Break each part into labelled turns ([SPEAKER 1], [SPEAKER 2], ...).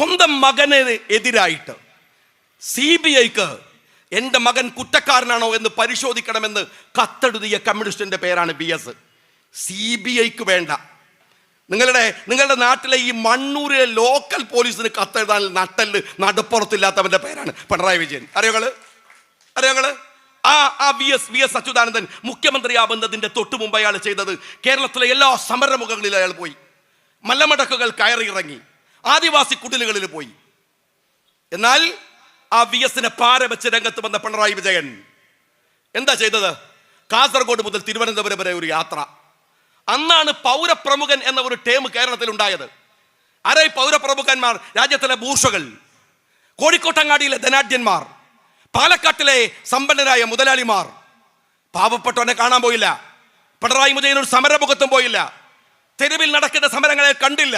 [SPEAKER 1] സ്വന്തം മകന് എതിരായിട്ട് CBIക്ക് എൻ്റെ മകൻ കുറ്റക്കാരനാണോ എന്ന് പരിശോധിക്കണമെന്ന് കത്തെഴുതിയ കമ്മ്യൂണിസ്റ്റിൻ്റെ പേരാണ് BS. CBIക്ക് വേണ്ട. നിങ്ങളുടെ നാട്ടിലെ ഈ മണ്ണൂരിലെ ലോക്കൽ പോലീസിന് കത്തെഴുതാൻ നട്ടല് നടുപ്പുറത്തില്ലാത്തവൻ്റെ പേരാണ് പിണറായി വിജയൻ. അറിയാങ്ങള് VS അച്യുതാനന്ദൻ മുഖ്യമന്ത്രിയാവുന്നതിൻ്റെ തൊട്ടു മുമ്പ് അയാൾ ചെയ്തത് കേരളത്തിലെ എല്ലാ സമരമുഖങ്ങളിൽ അയാൾ പോയി, മലമടക്കുകൾ കയറി ഇറങ്ങി, ആദിവാസി കുടിലുകളിൽ പോയി. എന്നാൽ VSനെ പാര വെച്ച് രംഗത്ത് വന്ന പിണറായി വിജയൻ എന്താ ചെയ്തത്? കാസർഗോഡ് മുതൽ തിരുവനന്തപുരം വരെ ഒരു യാത്ര. അന്നാണ് പൗരപ്രമുഖൻ എന്ന ഒരു ടേം കേരളത്തിൽ ഉണ്ടായത്. ആരാ ഈ പൗരപ്രമുഖന്മാർ? രാജ്യത്തിലെ ബൂർഷകൾ, കോഴിക്കോട്ടങ്ങാടിയിലെ ധനാഢ്യന്മാർ, പാലക്കാട്ടിലെ സമ്പന്നരായ മുതലാളിമാർ. പാവപ്പെട്ടവനെ കാണാൻ പോയില്ല. പിണറായി വിജയൻ ഒരു സമരമുഖത്തും പോയില്ല. തെരുവിൽ നടക്കുന്ന സമരങ്ങളെ കണ്ടില്ല.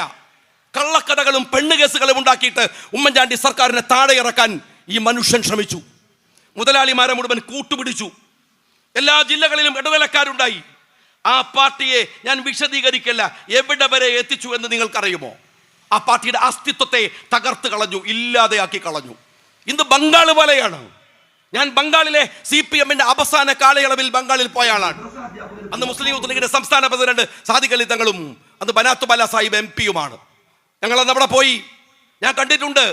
[SPEAKER 1] കള്ളക്കഥകളും പെണ്ണുകേസുകളും ഉണ്ടാക്കിയിട്ട് ഉമ്മൻചാണ്ടി സർക്കാരിനെ താഴെ ഇറക്കാൻ ഈ മനുഷ്യൻ ശ്രമിച്ചു. മുതലാളിമാരെ മുഴുവൻ കൂട്ടുപിടിച്ചു. എല്ലാ ജില്ലകളിലും ഇടനിലക്കാരുണ്ടായി. ആ പാർട്ടിയെ ഞാൻ വിശദീകരിക്കില്ല എവിടെ വരെ എത്തിച്ചു എന്ന് നിങ്ങൾക്കറിയുമോ? ആ പാർട്ടിയുടെ അസ്തിത്വത്തെ തകർത്ത് കളഞ്ഞു, ഇല്ലാതെയാക്കി കളഞ്ഞു. ഇന്ന് ബംഗാൾ പോലെയാണ്. ഞാൻ ബംഗാളിലെ CPMന്റെ അവസാന കാലയളവിൽ ബംഗാളിൽ പോയ ആളാണ്. അന്ന് മുസ്ലിം യൂത്ത് ലീഗിന്റെ സംസ്ഥാന പ്രസിഡന്റ് സാദിഖ് അലി തങ്ങളും അന്ന് ബനാത്ത് ബാല സാഹിബ് MP-യുമാണ്. ഞങ്ങളന്ന് അവിടെ പോയി. ഞാൻ കണ്ടിട്ടുണ്ട്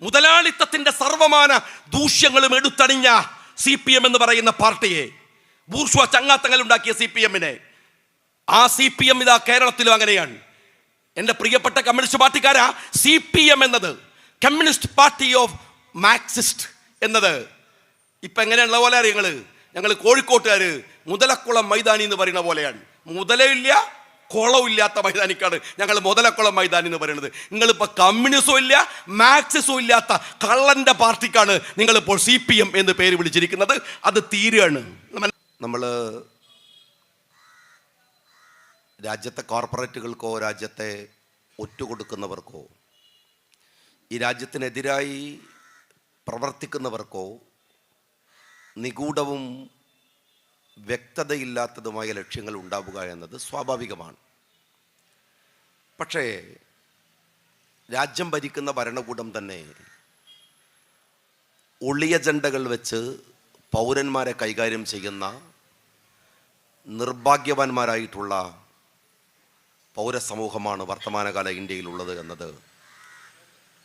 [SPEAKER 1] മുതലാളിത്തത്തിന്റെ സർവമാന ദൂഷ്യങ്ങളും എടുത്തണിഞ്ഞ CPM എന്ന് പറയുന്ന പാർട്ടിയെ, ബൂർഷ്വ ചങ്ങാത്തങ്ങൾ ഉണ്ടാക്കിയ CPMനെ. ആ CPM ഇതാ കേരളത്തിലും അങ്ങനെയാണ്. എൻ്റെ പ്രിയപ്പെട്ട കമ്മ്യൂണിസ്റ്റ് പാർട്ടിക്കാരാ, CPM എന്നത് കമ്മ്യൂണിസ്റ്റ് പാർട്ടി ഓഫ് മാർക്സിസ്റ്റ് എന്നത് ഇപ്പം എങ്ങനെയുള്ള പോലെ അറിയങ്ങള്, ഞങ്ങൾ കോഴിക്കോട്ടുകാര് മുതലക്കുളം മൈതാനി എന്ന് പറയുന്ന പോലെയാണ്. മുതലയില്ല കുളമില്ലാത്ത മൈതാനിക്കാണ് ഞങ്ങൾ മുതലക്കുളം മൈതാനി എന്ന് പറയുന്നത്. നിങ്ങളിപ്പോൾ കമ്മ്യൂണിസവും ഇല്ല മാർക്സിസവും ഇല്ലാത്ത കള്ളൻ്റെ പാർട്ടിക്കാണ് നിങ്ങളിപ്പോൾ CPM എന്ന് പേര് വിളിച്ചിരിക്കുന്നത്. അത് തീരുകയാണ്. നമ്മൾ രാജ്യത്തെ കോർപ്പറേറ്റുകൾക്കോ രാജ്യത്തെ ഒറ്റുകൊടുക്കുന്നവർക്കോ ഈ രാജ്യത്തിനെതിരായി പ്രവർത്തിക്കുന്നവർക്കോ നിഗൂഢവും വ്യക്തതയില്ലാത്തതുമായ ലക്ഷ്യങ്ങൾ ഉണ്ടാവുക എന്നത് സ്വാഭാവികമാണ്. പക്ഷേ രാജ്യം ഭരിക്കുന്ന ഭരണകൂടം തന്നെ ഒളിയ അജണ്ടകൾ വെച്ച് പൗരന്മാരെ കൈകാര്യം ചെയ്യുന്ന നിർഭാഗ്യവാന്മാരായിട്ടുള്ള പൗരസമൂഹമാണ് വർത്തമാനകാല ഇന്ത്യയിലുള്ളത് എന്നത്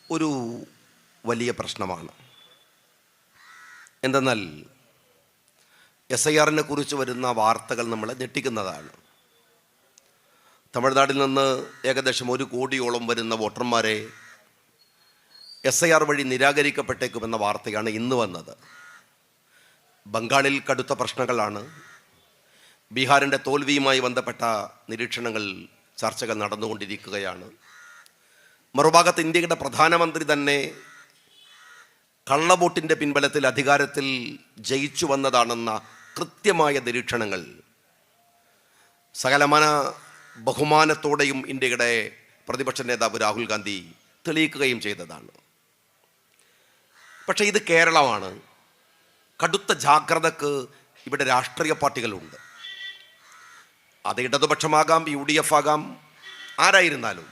[SPEAKER 1] ഒരു വലിയ പ്രശ്നമാണ്. എന്തെന്നാൽ SIRനെ കുറിച്ച് വരുന്ന വാർത്തകൾ നമ്മളെ ഞെട്ടിക്കുന്നതാണ്. തമിഴ്നാട്ടിൽ നിന്ന് ഏകദേശം 1 കോടിയോളം വരുന്ന വോട്ടർമാരെ SIR വഴി നിരാകരിക്കപ്പെട്ടേക്കുമെന്ന വാർത്തയാണ് ഇന്ന് വന്നത്. ബംഗാളിൽ കടുത്ത പ്രശ്നങ്ങളാണ്. ബീഹാറിൻ്റെ തോൽവിയുമായി ബന്ധപ്പെട്ട നിരീക്ഷണങ്ങൾ, ചർച്ചകൾ നടന്നുകൊണ്ടിരിക്കുകയാണ്. മറുഭാഗത്ത് ഇന്ത്യയുടെ പ്രധാനമന്ത്രി തന്നെ കള്ളവോട്ടിൻ്റെ പിൻബലത്തിൽ അധികാരത്തിൽ ജയിച്ചു വന്നതാണെന്ന കൃത്യമായ നിരീക്ഷണങ്ങൾ സകലമാന ബഹുമാനത്തോടെയും ഇന്ത്യയുടെ പ്രതിപക്ഷ നേതാവ് രാഹുൽ ഗാന്ധി തെളിയിക്കുകയും ചെയ്തതാണ്. പക്ഷേ ഇത് കേരളമാണ്. കടുത്ത ജാഗ്രതക്ക് ഇവിടെ രാഷ്ട്രീയ പാർട്ടികളുണ്ട്. അത് ഇടതുപക്ഷമാകാം, UDF ആകാം, ആരായിരുന്നാലും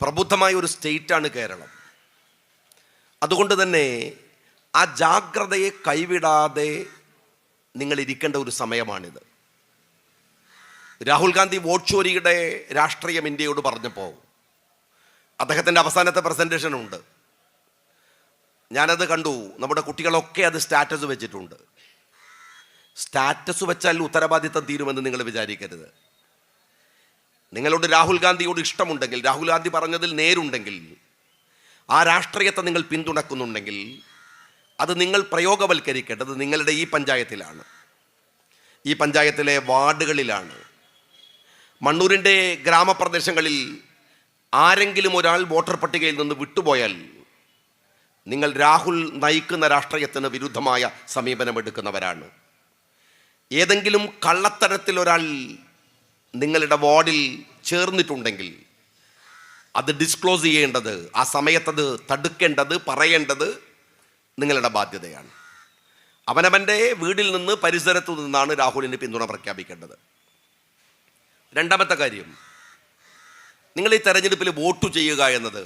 [SPEAKER 1] പ്രബുദ്ധമായ ഒരു സ്റ്റേറ്റാണ് കേരളം. അതുകൊണ്ട് തന്നെ ആ ജാഗ്രതയെ കൈവിടാതെ നിങ്ങൾ ഇരിക്കേണ്ട ഒരു സമയമാണിത്. രാഹുൽ ഗാന്ധി വോട്ട് ചോരിയുടെ രാഷ്ട്രീയം ഇന്ത്യയോട് പറഞ്ഞപ്പോൾ അദ്ദേഹത്തിൻ്റെ അവസാനത്തെ പ്രസൻറ്റേഷൻ ഉണ്ട്. ഞാനത് കണ്ടു. നമ്മുടെ കുട്ടികളൊക്കെ അത് സ്റ്റാറ്റസ് വെച്ചിട്ടുണ്ട്. സ്റ്റാറ്റസ് വെച്ചാൽ ഉത്തരവാദിത്തം തീരുമെന്ന് നിങ്ങൾ വിചാരിക്കരുത്. നിങ്ങളോട് രാഹുൽ ഗാന്ധിയോട് ഇഷ്ടമുണ്ടെങ്കിൽ, രാഹുൽ ഗാന്ധി പറഞ്ഞതിൽ നേരുണ്ടെങ്കിൽ, ആ രാഷ്ട്രീയത്തെ നിങ്ങൾ പിന്തുണക്കുന്നുണ്ടെങ്കിൽ അത് നിങ്ങൾ പ്രയോഗവൽക്കരിക്കേണ്ടത് നിങ്ങളുടെ ഈ പഞ്ചായത്തിലാണ്, ഈ പഞ്ചായത്തിലെ വാർഡുകളിലാണ്. മണ്ണൂരിൻ്റെ ഗ്രാമപ്രദേശങ്ങളിൽ ആരെങ്കിലും ഒരാൾ വോട്ടർ പട്ടികയിൽ നിന്ന് വിട്ടുപോയാൽ നിങ്ങൾ രാഹുൽ നയിക്കുന്ന രാഷ്ട്രീയത്തിന് വിരുദ്ധമായ സമീപനമെടുക്കുന്നവരാണ്. ഏതെങ്കിലും കള്ളത്തരത്തിൽ ഒരാൾ നിങ്ങളുടെ വാർഡിൽ ചേർന്നിട്ടുണ്ടെങ്കിൽ അത് ഡിസ്ക്ലോസ് ചെയ്യേണ്ടത്, ആ സമയത്തത് തടുക്കേണ്ടത്, പറയേണ്ടത് നിങ്ങളുടെ ബാധ്യതയാണ്. അവനവൻ്റെ വീടിൽ നിന്ന്, പരിസരത്തു നിന്നാണ് രാഹുലിന് പിന്തുണ പ്രഖ്യാപിക്കേണ്ടത്. രണ്ടാമത്തെ കാര്യം, നിങ്ങൾ ഈ തെരഞ്ഞെടുപ്പിൽ വോട്ട് ചെയ്യുക എന്നത്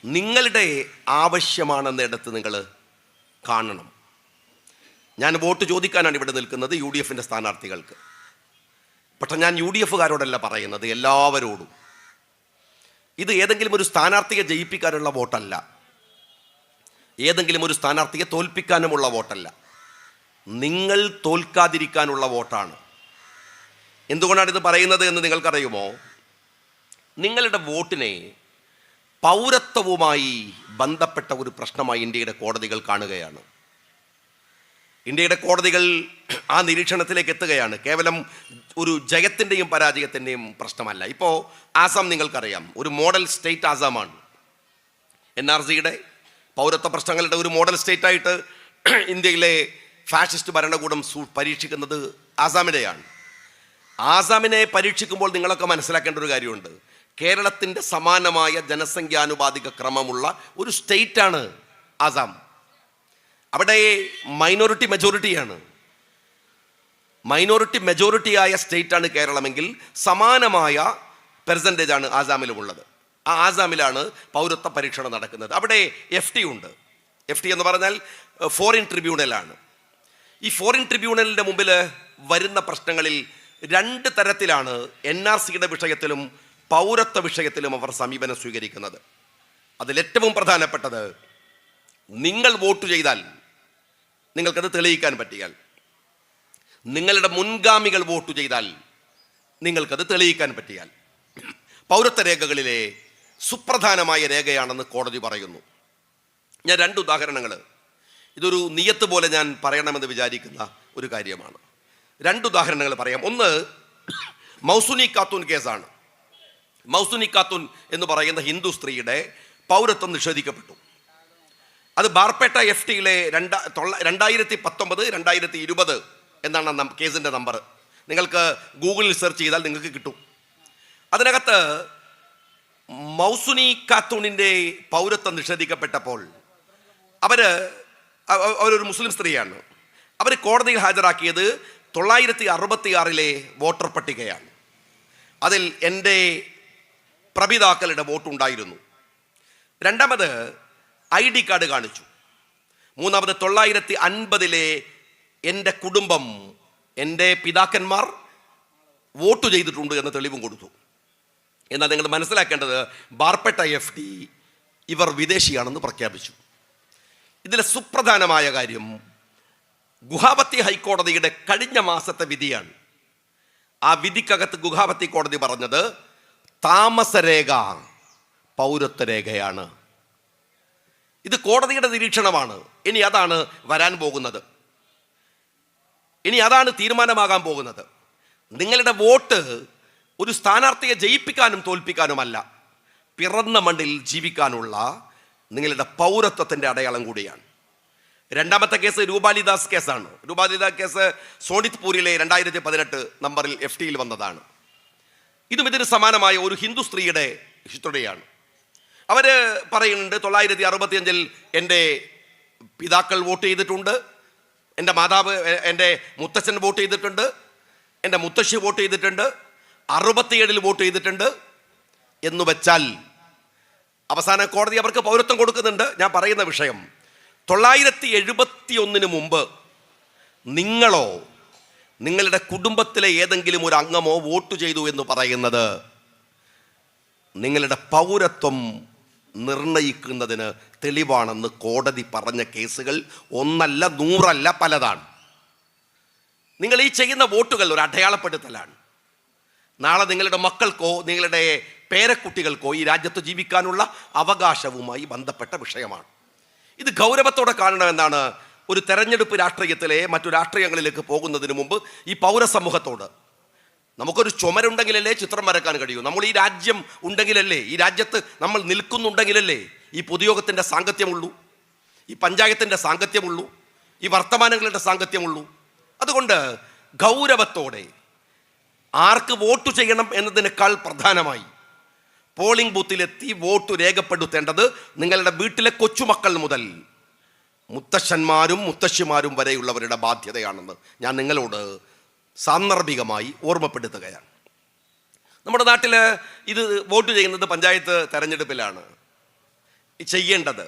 [SPEAKER 1] നിങ്ങളുടെ ആവശ്യമാണെന്നിടത്ത് നിങ്ങൾ കാണണം. ഞാൻ വോട്ട് ചോദിക്കാനാണ് ഇവിടെ നിൽക്കുന്നത് UDFൻ്റെ സ്ഥാനാർത്ഥികൾക്ക്. പക്ഷെ ഞാൻ UDFകാരോടല്ല പറയുന്നത്, എല്ലാവരോടും. ഇത് ഏതെങ്കിലും ഒരു സ്ഥാനാർത്ഥിയെ ജയിപ്പിക്കാനുള്ള വോട്ടല്ല, ഏതെങ്കിലും ഒരു സ്ഥാനാർത്ഥിയെ തോൽപ്പിക്കാനുമുള്ള വോട്ടല്ല, നിങ്ങൾ തോൽക്കാതിരിക്കാനുള്ള വോട്ടാണ്. എന്തുകൊണ്ടാണ് ഇത് പറയുന്നത് എന്ന് നിങ്ങൾക്കറിയുമോ? നിങ്ങളുടെ വോട്ടിനെ പൗരത്വവുമായി ബന്ധപ്പെട്ട ഒരു പ്രശ്നമായി ഇന്ത്യയുടെ കോടതികൾ കാണുകയാണ്. ഇന്ത്യയുടെ കോടതികൾ ആ നിരീക്ഷണത്തിലേക്ക് എത്തുകയാണ്. കേവലം ഒരു ജയത്തിൻ്റെയും പരാജയത്തിൻ്റെയും പ്രശ്നമല്ല. ഇപ്പോൾ ആസാം നിങ്ങൾക്കറിയാം, ഒരു മോഡൽ സ്റ്റേറ്റ് ആസാമാണ്. NRCയുടെ പൗരത്വ പ്രശ്നങ്ങളുടെ ഒരു മോഡൽ സ്റ്റേറ്റായിട്ട് ഇന്ത്യയിലെ ഫാഷിസ്റ്റ് ഭരണകൂടം പരീക്ഷിക്കുന്നത് ആസാമിനെയാണ്. ആസാമിനെ പരീക്ഷിക്കുമ്പോൾ നിങ്ങളൊക്കെ മനസ്സിലാക്കേണ്ട ഒരു കാര്യമുണ്ട്. കേരളത്തിൻ്റെ സമാനമായ ജനസംഖ്യാനുപാതിക ക്രമമുള്ള ഒരു സ്റ്റേറ്റാണ് ആസാം. അവിടെ മൈനോറിറ്റി മെജോറിറ്റിയാണ്. മൈനോറിറ്റി മെജോറിറ്റിയായ സ്റ്റേറ്റാണ് കേരളമെങ്കിൽ സമാനമായ പെർസെൻറ്റേജാണ് ആസാമിലുമുള്ളത്. ആ ആസാമിലാണ് പൗരത്വ പരീക്ഷണം നടക്കുന്നത്. അവിടെ FT ഉണ്ട്. FT എന്ന് പറഞ്ഞാൽ ഫോറിൻ ട്രിബ്യൂണലാണ്. ഈ ഫോറിൻ ട്രിബ്യൂണലിൻ്റെ മുമ്പിൽ വരുന്ന പ്രശ്നങ്ങളിൽ 2 തരത്തിലാണ് NRCയുടെ വിഷയത്തിലും പൗരത്വ വിഷയത്തിലും അവർ സമീപനം സ്വീകരിക്കുന്നത്. അതിലേറ്റവും പ്രധാനപ്പെട്ടത്, നിങ്ങൾ വോട്ട് ചെയ്താൽ നിങ്ങൾക്കത് തെളിയിക്കാൻ പറ്റിയാൽ, നിങ്ങളുടെ മുൻഗാമികൾ വോട്ട് ചെയ്താൽ നിങ്ങൾക്കത് തെളിയിക്കാൻ പറ്റിയാൽ, പൗരത്വ രേഖകളിലെ സുപ്രധാനമായ രേഖയാണെന്ന് കോടതി പറയുന്നു. ഞാൻ 2 ഉദാഹരണങ്ങൾ, ഇതൊരു നിയത്ത് പോലെ ഞാൻ പറയണമെന്ന് വിചാരിക്കുന്ന ഒരു കാര്യമാണ്. 2 ഉദാഹരണങ്ങൾ പറയാം. ഒന്ന് മൗസുനി ഖാത്തൂൻ കേസാണ്. മൗസുനി ഖാത്തൂൻ എന്ന് പറയുന്ന ഹിന്ദു സ്ത്രീയുടെ പൗരത്വം നിഷേധിക്കപ്പെട്ടു. അത് ബാർപേട്ട FTയിലെ 2019-2020 എന്നാണ് കേസിൻ്റെ നമ്പർ. നിങ്ങൾക്ക് ഗൂഗിളിൽ സെർച്ച് ചെയ്താൽ നിങ്ങൾക്ക് കിട്ടും. അതിനകത്ത് മൗസുനി ഖാത്തൂണിൻ്റെ പൗരത്വം നിഷേധിക്കപ്പെട്ടപ്പോൾ അവരൊരു മുസ്ലിം സ്ത്രീയാണ്. അവർ കോടതിയിൽ ഹാജരാക്കിയത് 966 വോട്ടർ പട്ടികയാണ്. അതിൽ എൻ്റെ പ്രപിതാക്കളുടെ വോട്ടുണ്ടായിരുന്നു. രണ്ടാമത് ID കാർഡ് കാണിച്ചു. മൂന്നാമത് 950 എൻ്റെ കുടുംബം, എൻ്റെ പിതാക്കന്മാർ വോട്ട് ചെയ്തിട്ടുണ്ട് എന്ന തെളിവും കൊടുത്തു. എന്നാൽ നിങ്ങൾ മനസ്സിലാക്കേണ്ടത്, ബാർപേട്ട FT ഇവർ വിദേശിയാണെന്ന് പ്രഖ്യാപിച്ചു. ഇതിലെ സുപ്രധാനമായ കാര്യം ഗുവാഹത്തി ഹൈക്കോടതിയുടെ കഴിഞ്ഞ മാസത്തെ വിധിയാണ്. ആ വിധിക്കകത്ത് ഗുവാഹത്തി കോടതി പറഞ്ഞത് താമസരേഖ പൗരത്വ രേഖയാണ്. ഇത് കോടതിയുടെ നിരീക്ഷണമാണ്. ഇനി അതാണ് വരാൻ പോകുന്നത്. ഇനി അതാണ് തീരുമാനമാകാൻ പോകുന്നത്. നിങ്ങളുടെ വോട്ട് ഒരു സ്ഥാനാർത്ഥിയെ ജയിപ്പിക്കാനും തോൽപ്പിക്കാനുമല്ല, പിറന്ന മണ്ണിൽ ജീവിക്കാനുള്ള നിങ്ങളുടെ പൗരത്വത്തിൻ്റെ അടയാളം കൂടിയാണ്. രണ്ടാമത്തെ കേസ് രൂപാലിദാസ് കേസാണ്. രൂപാലിദാസ് കേസ് സോണിത്പൂരിലെ 2018 നമ്പറിൽ FTയിൽ വന്നതാണ്. ഇതും ഇതിന് സമാനമായ ഒരു ഹിന്ദു സ്ത്രീയുടെ ഹിസ്റ്ററിയാണ്. അവർ പറയുന്നുണ്ട് 965 എൻ്റെ പിതാക്കൾ വോട്ട് ചെയ്തിട്ടുണ്ട്, എൻ്റെ മാതാവ്, എൻ്റെ മുത്തച്ഛൻ വോട്ട് ചെയ്തിട്ടുണ്ട്, എൻ്റെ മുത്തശ്ശി വോട്ട് ചെയ്തിട്ടുണ്ട്, 67 വോട്ട് ചെയ്തിട്ടുണ്ട് എന്ന് വെച്ചാൽ അവസാന കോടതി അവർക്ക് പൗരത്വം കൊടുക്കുന്നുണ്ട്. ഞാൻ പറയുന്ന വിഷയം, 971 മുമ്പ് നിങ്ങളോ നിങ്ങളുടെ കുടുംബത്തിലെ ഏതെങ്കിലും ഒരു അംഗമോ വോട്ട് ചെയ്തു എന്ന് പറയുന്നത് നിങ്ങളുടെ പൗരത്വം നിർണയിക്കുന്നതിന് തെളിവാണെന്ന് കോടതി പറഞ്ഞ കേസുകൾ 1 അല്ല 100 അല്ല പലതാണ്. നിങ്ങൾ ഈ ചെയ്യുന്ന വോട്ടുകൾ ഒരു അടയാളപ്പെടുത്തലാണ്. നാളെ നിങ്ങളുടെ മക്കൾക്കോ നിങ്ങളുടെ പേരക്കുട്ടികൾക്കോ ഈ രാജ്യത്ത് ജീവിക്കാനുള്ള അവകാശവുമായി ബന്ധപ്പെട്ട വിഷയമാണ്. ഇത് ഗൗരവത്തോടെ കാണണമെന്നാണ് ഒരു തെരഞ്ഞെടുപ്പ് രാഷ്ട്രീയത്തിലെ മറ്റു രാഷ്ട്രീയങ്ങളിലേക്ക് പോകുന്നതിന് മുമ്പ് ഈ പൗരസമൂഹത്തോട്. നമുക്കൊരു ചുമരുണ്ടെങ്കിലല്ലേ ചിത്രം വരക്കാൻ കഴിയൂ. നമ്മൾ ഈ രാജ്യം ഉണ്ടെങ്കിലല്ലേ, ഈ രാജ്യത്ത് നമ്മൾ നിൽക്കുന്നുണ്ടെങ്കിലല്ലേ ഈ പൊതുയോഗത്തിൻ്റെ സാങ്കത്യമുള്ളൂ, ഈ പഞ്ചായത്തിൻ്റെ സാങ്കത്യമുള്ളൂ, ഈ വർത്തമാനങ്ങളുടെ സാങ്കത്യമുള്ളൂ. അതുകൊണ്ട് ഗൗരവത്തോടെ ആർക്ക് വോട്ട് ചെയ്യണം എന്നതിനേക്കാൾ പ്രധാനമായി പോളിംഗ് ബൂത്തിലെത്തി വോട്ട് രേഖപ്പെടുത്തേണ്ടത് നിങ്ങളുടെ വീട്ടിലെ കൊച്ചുമക്കൾ മുതൽ മുത്തശ്ശന്മാരും മുത്തശ്ശിമാരും വരെയുള്ളവരുടെ ബാധ്യതയാണെന്ന് ഞാൻ നിങ്ങളോട് സാന്ദർഭികമായി ഓർമ്മപ്പെടുത്തുകയാണ്. നമ്മുടെ നാട്ടിൽ ഇത് വോട്ട് ചെയ്യുന്നത് പഞ്ചായത്ത് തെരഞ്ഞെടുപ്പിലാണ്. ചെയ്യേണ്ടത്.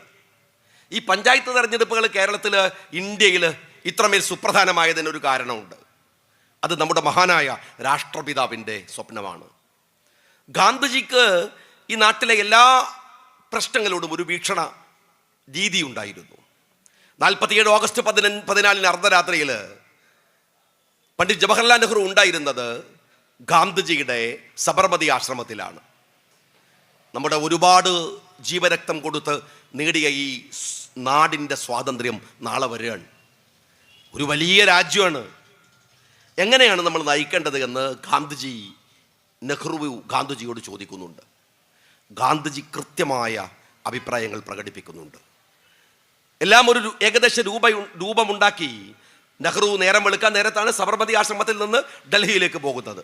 [SPEAKER 1] ഈ പഞ്ചായത്ത് തെരഞ്ഞെടുപ്പുകൾ കേരളത്തിൽ, ഇന്ത്യയിൽ ഇത്രമേൽ സുപ്രധാനമായതിനൊരു കാരണമുണ്ട്. അത് നമ്മുടെ മഹാനായ രാഷ്ട്രപിതാവിൻ്റെ സ്വപ്നമാണ്. ഗാന്ധിജിക്ക് ഈ നാട്ടിലെ എല്ലാ പ്രശ്നങ്ങളോടും ഒരു വീക്ഷണ രീതി ഉണ്ടായിരുന്നു. 47 ഓഗസ്റ്റ് 14 അർദ്ധരാത്രിയിൽ പണ്ഡിറ്റ് ജവഹർലാൽ നെഹ്റു ഉണ്ടായിരുന്നത് ഗാന്ധിജിയുടെ സബർമതി ആശ്രമത്തിലാണ്. നമ്മുടെ ഒരുപാട് ജീവരക്തം കൊടുത്ത് നേടിയ ഈ നാടിൻ്റെ സ്വാതന്ത്ര്യം നാളെ വരികയാണ്. ഒരു വലിയ രാജ്യമാണ്. എങ്ങനെയാണ് നമ്മൾ നയിക്കേണ്ടത് എന്ന് നെഹ്റു ഗാന്ധിജിയോട് ചോദിക്കുന്നുണ്ട്. ഗാന്ധിജി കൃത്യമായ അഭിപ്രായങ്ങൾ പ്രകടിപ്പിക്കുന്നുണ്ട്. എല്ലാം ഒരു ഏകദേശ രൂപമുണ്ടാക്കി നെഹ്റു നേരം വെളുക്കാൻ നേരത്താണ് സബർമതി ആശ്രമത്തിൽ നിന്ന് ഡൽഹിയിലേക്ക് പോകുന്നത്.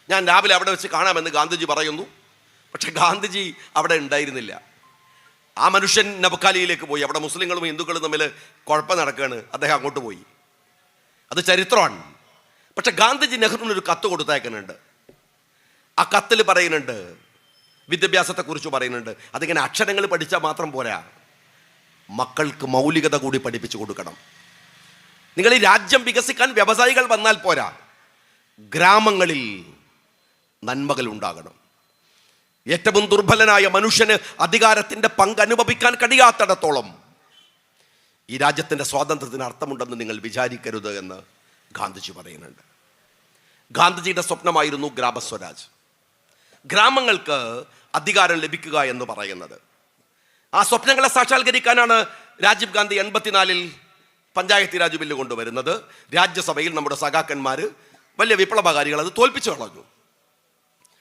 [SPEAKER 1] ഞാൻ രാവിലെ അവിടെ വെച്ച് കാണാമെന്ന് ഗാന്ധിജി പറയുന്നു. പക്ഷെ ഗാന്ധിജി അവിടെ ഉണ്ടായിരുന്നില്ല. ആ മനുഷ്യൻ നബക്കാലിയിലേക്ക് പോയി. അവിടെ മുസ്ലിങ്ങളും ഹിന്ദുക്കളും തമ്മിൽ കുഴപ്പം നടക്കുകയാണ്. അദ്ദേഹം അങ്ങോട്ട് പോയി. അത് ചരിത്രമാണ്. പക്ഷെ ഗാന്ധിജി നെഹ്റുവിനൊരു കത്ത് കൊടുത്തയക്കുന്നുണ്ട്. ആ കത്തിൽ പറയുന്നുണ്ട്, വിദ്യാഭ്യാസത്തെക്കുറിച്ച് പറയുന്നുണ്ട്. അതിങ്ങനെ അക്ഷരങ്ങൾ പഠിച്ചാൽ മാത്രം പോരാ, മക്കൾക്ക് മൗലികത കൂടി പഠിപ്പിച്ചു കൊടുക്കണം. നിങ്ങൾ ഈ രാജ്യം വികസിക്കാൻ വ്യവസായികൾ വന്നാൽ പോരാ, ഗ്രാമങ്ങളിൽ നന്മകൾ ഉണ്ടാകണം. ഏറ്റവും ദുർബലനായ മനുഷ്യന് അധികാരത്തിൻ്റെ പങ്ക് അനുഭവിക്കാൻ കഴിയാത്തിടത്തോളം ഈ രാജ്യത്തിൻ്റെ സ്വാതന്ത്ര്യത്തിന് അർത്ഥമുണ്ടെന്ന് നിങ്ങൾ വിചാരിക്കരുത് എന്ന് ഗാന്ധിജി പറയുന്നുണ്ട്. ഗാന്ധിജിയുടെ സ്വപ്നമായിരുന്നു ഗ്രാമസ്വരാജ്, ഗ്രാമങ്ങൾക്ക് അധികാരം ലഭിക്കുക എന്ന് പറയുന്നത്. ആ സ്വപ്നങ്ങളെ സാക്ഷാത്കരിക്കാനാണ് രാജീവ് ഗാന്ധി 84 പഞ്ചായത്തി രാജ് ബില്ല് കൊണ്ടുവരുന്നത്. രാജ്യസഭയിൽ നമ്മുടെ സഖാക്കന്മാർ, വലിയ വിപ്ലവകാരികൾ അത് തോൽപ്പിച്ചു കളഞ്ഞു.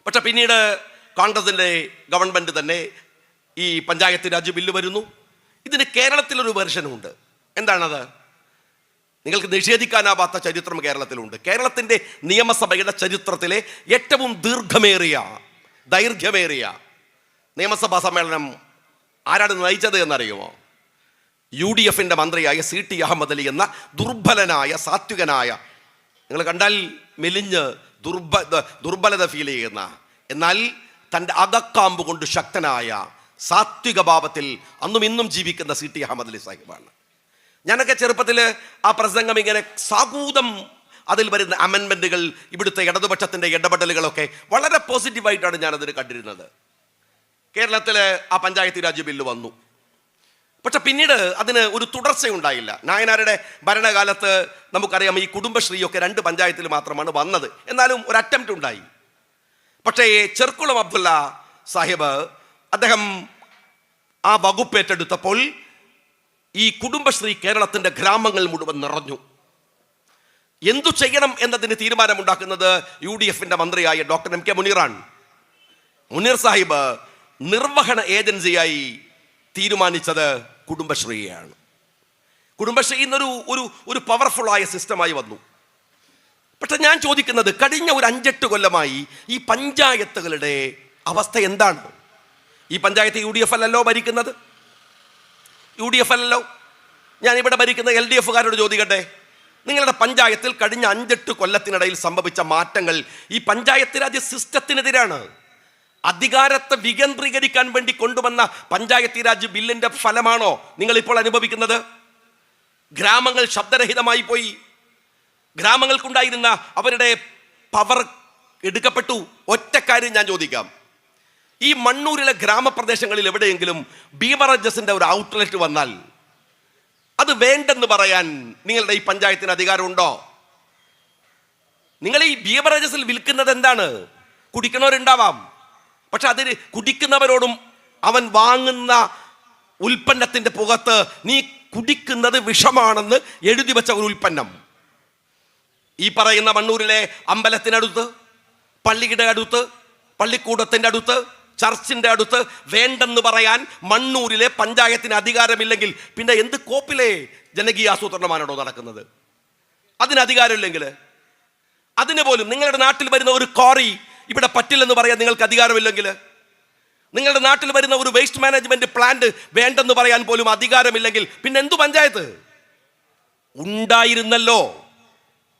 [SPEAKER 1] പക്ഷെ പിന്നീട് കോൺഗ്രസിൻ്റെ ഗവൺമെൻറ് തന്നെ ഈ പഞ്ചായത്ത് രാജ് ബില്ല് വരുന്നു. ഇതിന് കേരളത്തിലൊരു വെർഷനുണ്ട്. എന്താണത്? നിങ്ങൾക്ക് നിഷേധിക്കാനാവാത്ത ചരിത്രം കേരളത്തിലുണ്ട്. കേരളത്തിൻ്റെ നിയമസഭയുടെ ചരിത്രത്തിലെ ഏറ്റവും ദൈർഘ്യമേറിയ നിയമസഭാ സമ്മേളനം ആരാണ് നയിച്ചത് എന്നറിയുമോ? UDFിൻ്റെ മന്ത്രിയായ CT അഹമ്മദ് അലി എന്ന ദുർബലനായ, സാത്വികനായ, നിങ്ങൾ കണ്ടാൽ മെലിഞ്ഞ് ദുർബലത ഫീൽ ചെയ്യുന്ന, എന്നാൽ തൻ്റെ അകക്കാമ്പ് കൊണ്ട് ശക്തനായ, സാത്വിക ഭാവത്തിൽ അന്നും ഇന്നും ജീവിക്കുന്ന CT അഹമ്മദ് അലി സാഹിബാണ്. ഞാനൊക്കെ ചെറുപ്പത്തിൽ ആ പ്രസംഗം ഇങ്ങനെ സാഗൂതം, അതിൽ വരുന്ന അമെൻമെൻറ്റുകൾ, ഇവിടുത്തെ ഇടതുപക്ഷത്തിൻ്റെ ഇടപെടലുകളൊക്കെ വളരെ പോസിറ്റീവായിട്ടാണ് ഞാനതിന് കണ്ടിരുന്നത്. കേരളത്തിൽ ആ പഞ്ചായത്ത് രാജ് ബില്ല് വന്നു. പക്ഷെ പിന്നീട് അതിന് ഒരു തുടർച്ചയുണ്ടായില്ല. നായനാരുടെ ഭരണകാലത്ത് നമുക്കറിയാം, ഈ കുടുംബശ്രീയൊക്കെ 2 പഞ്ചായത്തിൽ മാത്രമാണ് വന്നത്. എന്നാലും ഒരു അറ്റംപ്റ്റ് ഉണ്ടായി. പക്ഷേ ചെർക്കുളം അബ്ദുള്ള സാഹിബ് അദ്ദേഹം ആ വകുപ്പ് ഏറ്റെടുത്തപ്പോൾ ഈ കുടുംബശ്രീ കേരളത്തിൻ്റെ ഗ്രാമങ്ങൾ മുഴുവൻ നിറഞ്ഞു. എന്തു ചെയ്യണം എന്നതിന് തീരുമാനമുണ്ടാക്കുന്നത് UDFിൻ്റെ മന്ത്രിയായ ഡോക്ടർ MK മുനീറാണ്. മുനീർ സാഹിബ് നിർവഹണ ഏജൻസിയായി തീരുമാനിച്ചത് കുടുംബശ്രീയാണ്. കുടുംബശ്രീ ഇന്നൊരു ഒരു പവർഫുള്ളായ സിസ്റ്റമായി വന്നു. പക്ഷെ ഞാൻ ചോദിക്കുന്നത്, കഴിഞ്ഞ ഒരു 5-8 കൊല്ലമായി ഈ പഞ്ചായത്തുകളുടെ അവസ്ഥ എന്താണ്? ഈ പഞ്ചായത്ത് UDF അല്ലല്ലോ ഭരിക്കുന്നത്. UDF അല്ലല്ലോ. ഞാനിവിടെ ഭരിക്കുന്ന LDFകാരോട് ചോദിക്കട്ടെ, നിങ്ങളുടെ പഞ്ചായത്തിൽ കഴിഞ്ഞ 5-8 കൊല്ലത്തിനിടയിൽ സംഭവിച്ച മാറ്റങ്ങൾ ഈ പഞ്ചായത്ത് രാജ് സിസ്റ്റത്തിനെതിരാണ്. അധികാരത്തെ വികേന്ദ്രീകരിക്കാൻ വേണ്ടി കൊണ്ടുവന്ന പഞ്ചായത്തി രാജ് ബില്ലിന്റെ ഫലമാണോ നിങ്ങൾ ഇപ്പോൾ അനുഭവിക്കുന്നത്? ഗ്രാമങ്ങൾ ശബ്ദരഹിതമായി പോയി. ഗ്രാമങ്ങൾക്കുണ്ടായിരുന്ന അവരുടെ പവർ എടുക്കപ്പെട്ടു. ഒറ്റ കാര്യം ഞാൻ ചോദിക്കാം, ഈ മണ്ണൂരിലെ ഗ്രാമപ്രദേശങ്ങളിൽ എവിടെയെങ്കിലും ബീവറേജസിന്റെ ഒരു ഔട്ട്ലെറ്റ് വന്നാൽ അത് വേണ്ടെന്ന് പറയാൻ നിങ്ങളുടെ ഈ പഞ്ചായത്തിന് അധികാരമുണ്ടോ? നിങ്ങൾ ഈ ബീവറേജസിൽ വിൽക്കുന്നത് എന്താണ്? കുടിക്കണവരുണ്ടാവാം, പക്ഷെ അതിന് കുടിക്കുന്നവരോടും അവൻ വാങ്ങുന്ന ഉൽപ്പന്നത്തിന്റെ പുറത്ത് നീ കുടിക്കുന്നത് വിഷമാണെന്ന് എഴുതി വെച്ച ഒരു ഉൽപ്പന്നം. ഈ പറയുന്ന മണ്ണൂരിലെ അമ്പലത്തിനടുത്ത്, പള്ളിയുടെ അടുത്ത്, പള്ളിക്കൂടത്തിന്റെ അടുത്ത്, ചർച്ചിന്റെ അടുത്ത് വേണ്ടെന്ന് പറയാൻ മണ്ണൂരിലെ പഞ്ചായത്തിന് അധികാരമില്ലെങ്കിൽ പിന്നെ എന്ത് കോപ്പിലെ ജനകീയ ആസൂത്രണമാണോ നടക്കുന്നത്? അതിന് അധികാരമില്ലെങ്കിൽ, അതിന് പോലും നിങ്ങളുടെ നാട്ടിൽ വരുന്ന ഒരു ക്വാറി ഇവിടെ പറ്റില്ലെന്ന് പറയാൻ നിങ്ങൾക്ക് അധികാരമില്ലെങ്കിൽ, നിങ്ങളുടെ നാട്ടിൽ വരുന്ന ഒരു വേസ്റ്റ് മാനേജ്മെന്റ് പ്ലാന്റ് വേണ്ടെന്ന് പറയാൻ പോലും അധികാരമില്ലെങ്കിൽ പിന്നെ എന്തു പഞ്ചായത്ത്? ഉണ്ടായിരുന്നല്ലോ.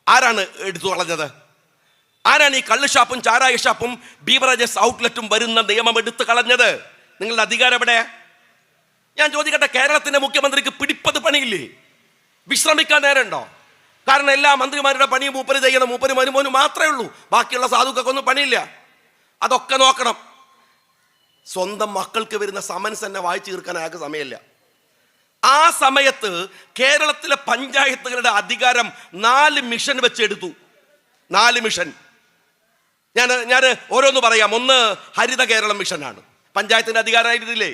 [SPEAKER 1] ആരാണ് എടുത്തു കളഞ്ഞത്? ആരാണ് ഈ കള്ള് ഷാപ്പും ചാരായ ഷാപ്പും ബീവറേജസ് ഔട്ട്ലെറ്റും വരുന്ന നിയമം എടുത്തു കളഞ്ഞത്? നിങ്ങളുടെ അധികാരം എവിടെ? ഞാൻ ചോദിക്കട്ടെ, കേരളത്തിന്റെ മുഖ്യമന്ത്രിക്ക് പിടിപ്പത് പണിയില്ലേ? വിശ്രമിക്കാൻ നേരമുണ്ടോ? കാരണം എല്ലാ മന്ത്രിമാരുടെ പണി മൂപ്പര് ചെയ്യണം, മൂപ്പര് മരുമോന് മാത്രമേ ഉള്ളൂ, ബാക്കിയുള്ള സാധുക്കൾക്ക് ഒന്നും പണിയില്ല. അതൊക്കെ നോക്കണം. സ്വന്തം മക്കൾക്ക് വരുന്ന സമൻസ് തന്നെ വായിച്ചു തീർക്കാൻ അയാൾക്ക് സമയമില്ല. ആ സമയത്ത് കേരളത്തിലെ പഞ്ചായത്തുകളുടെ അധികാരം 4 മിഷൻ വെച്ചെടുത്തു. 4 മിഷൻ. ഞാൻ ഓരോന്ന് പറയാം. ഒന്ന് ഹരിത കേരളം മിഷനാണ്. പഞ്ചായത്തിന്റെ അധികാരമായിരുന്നില്ലേ,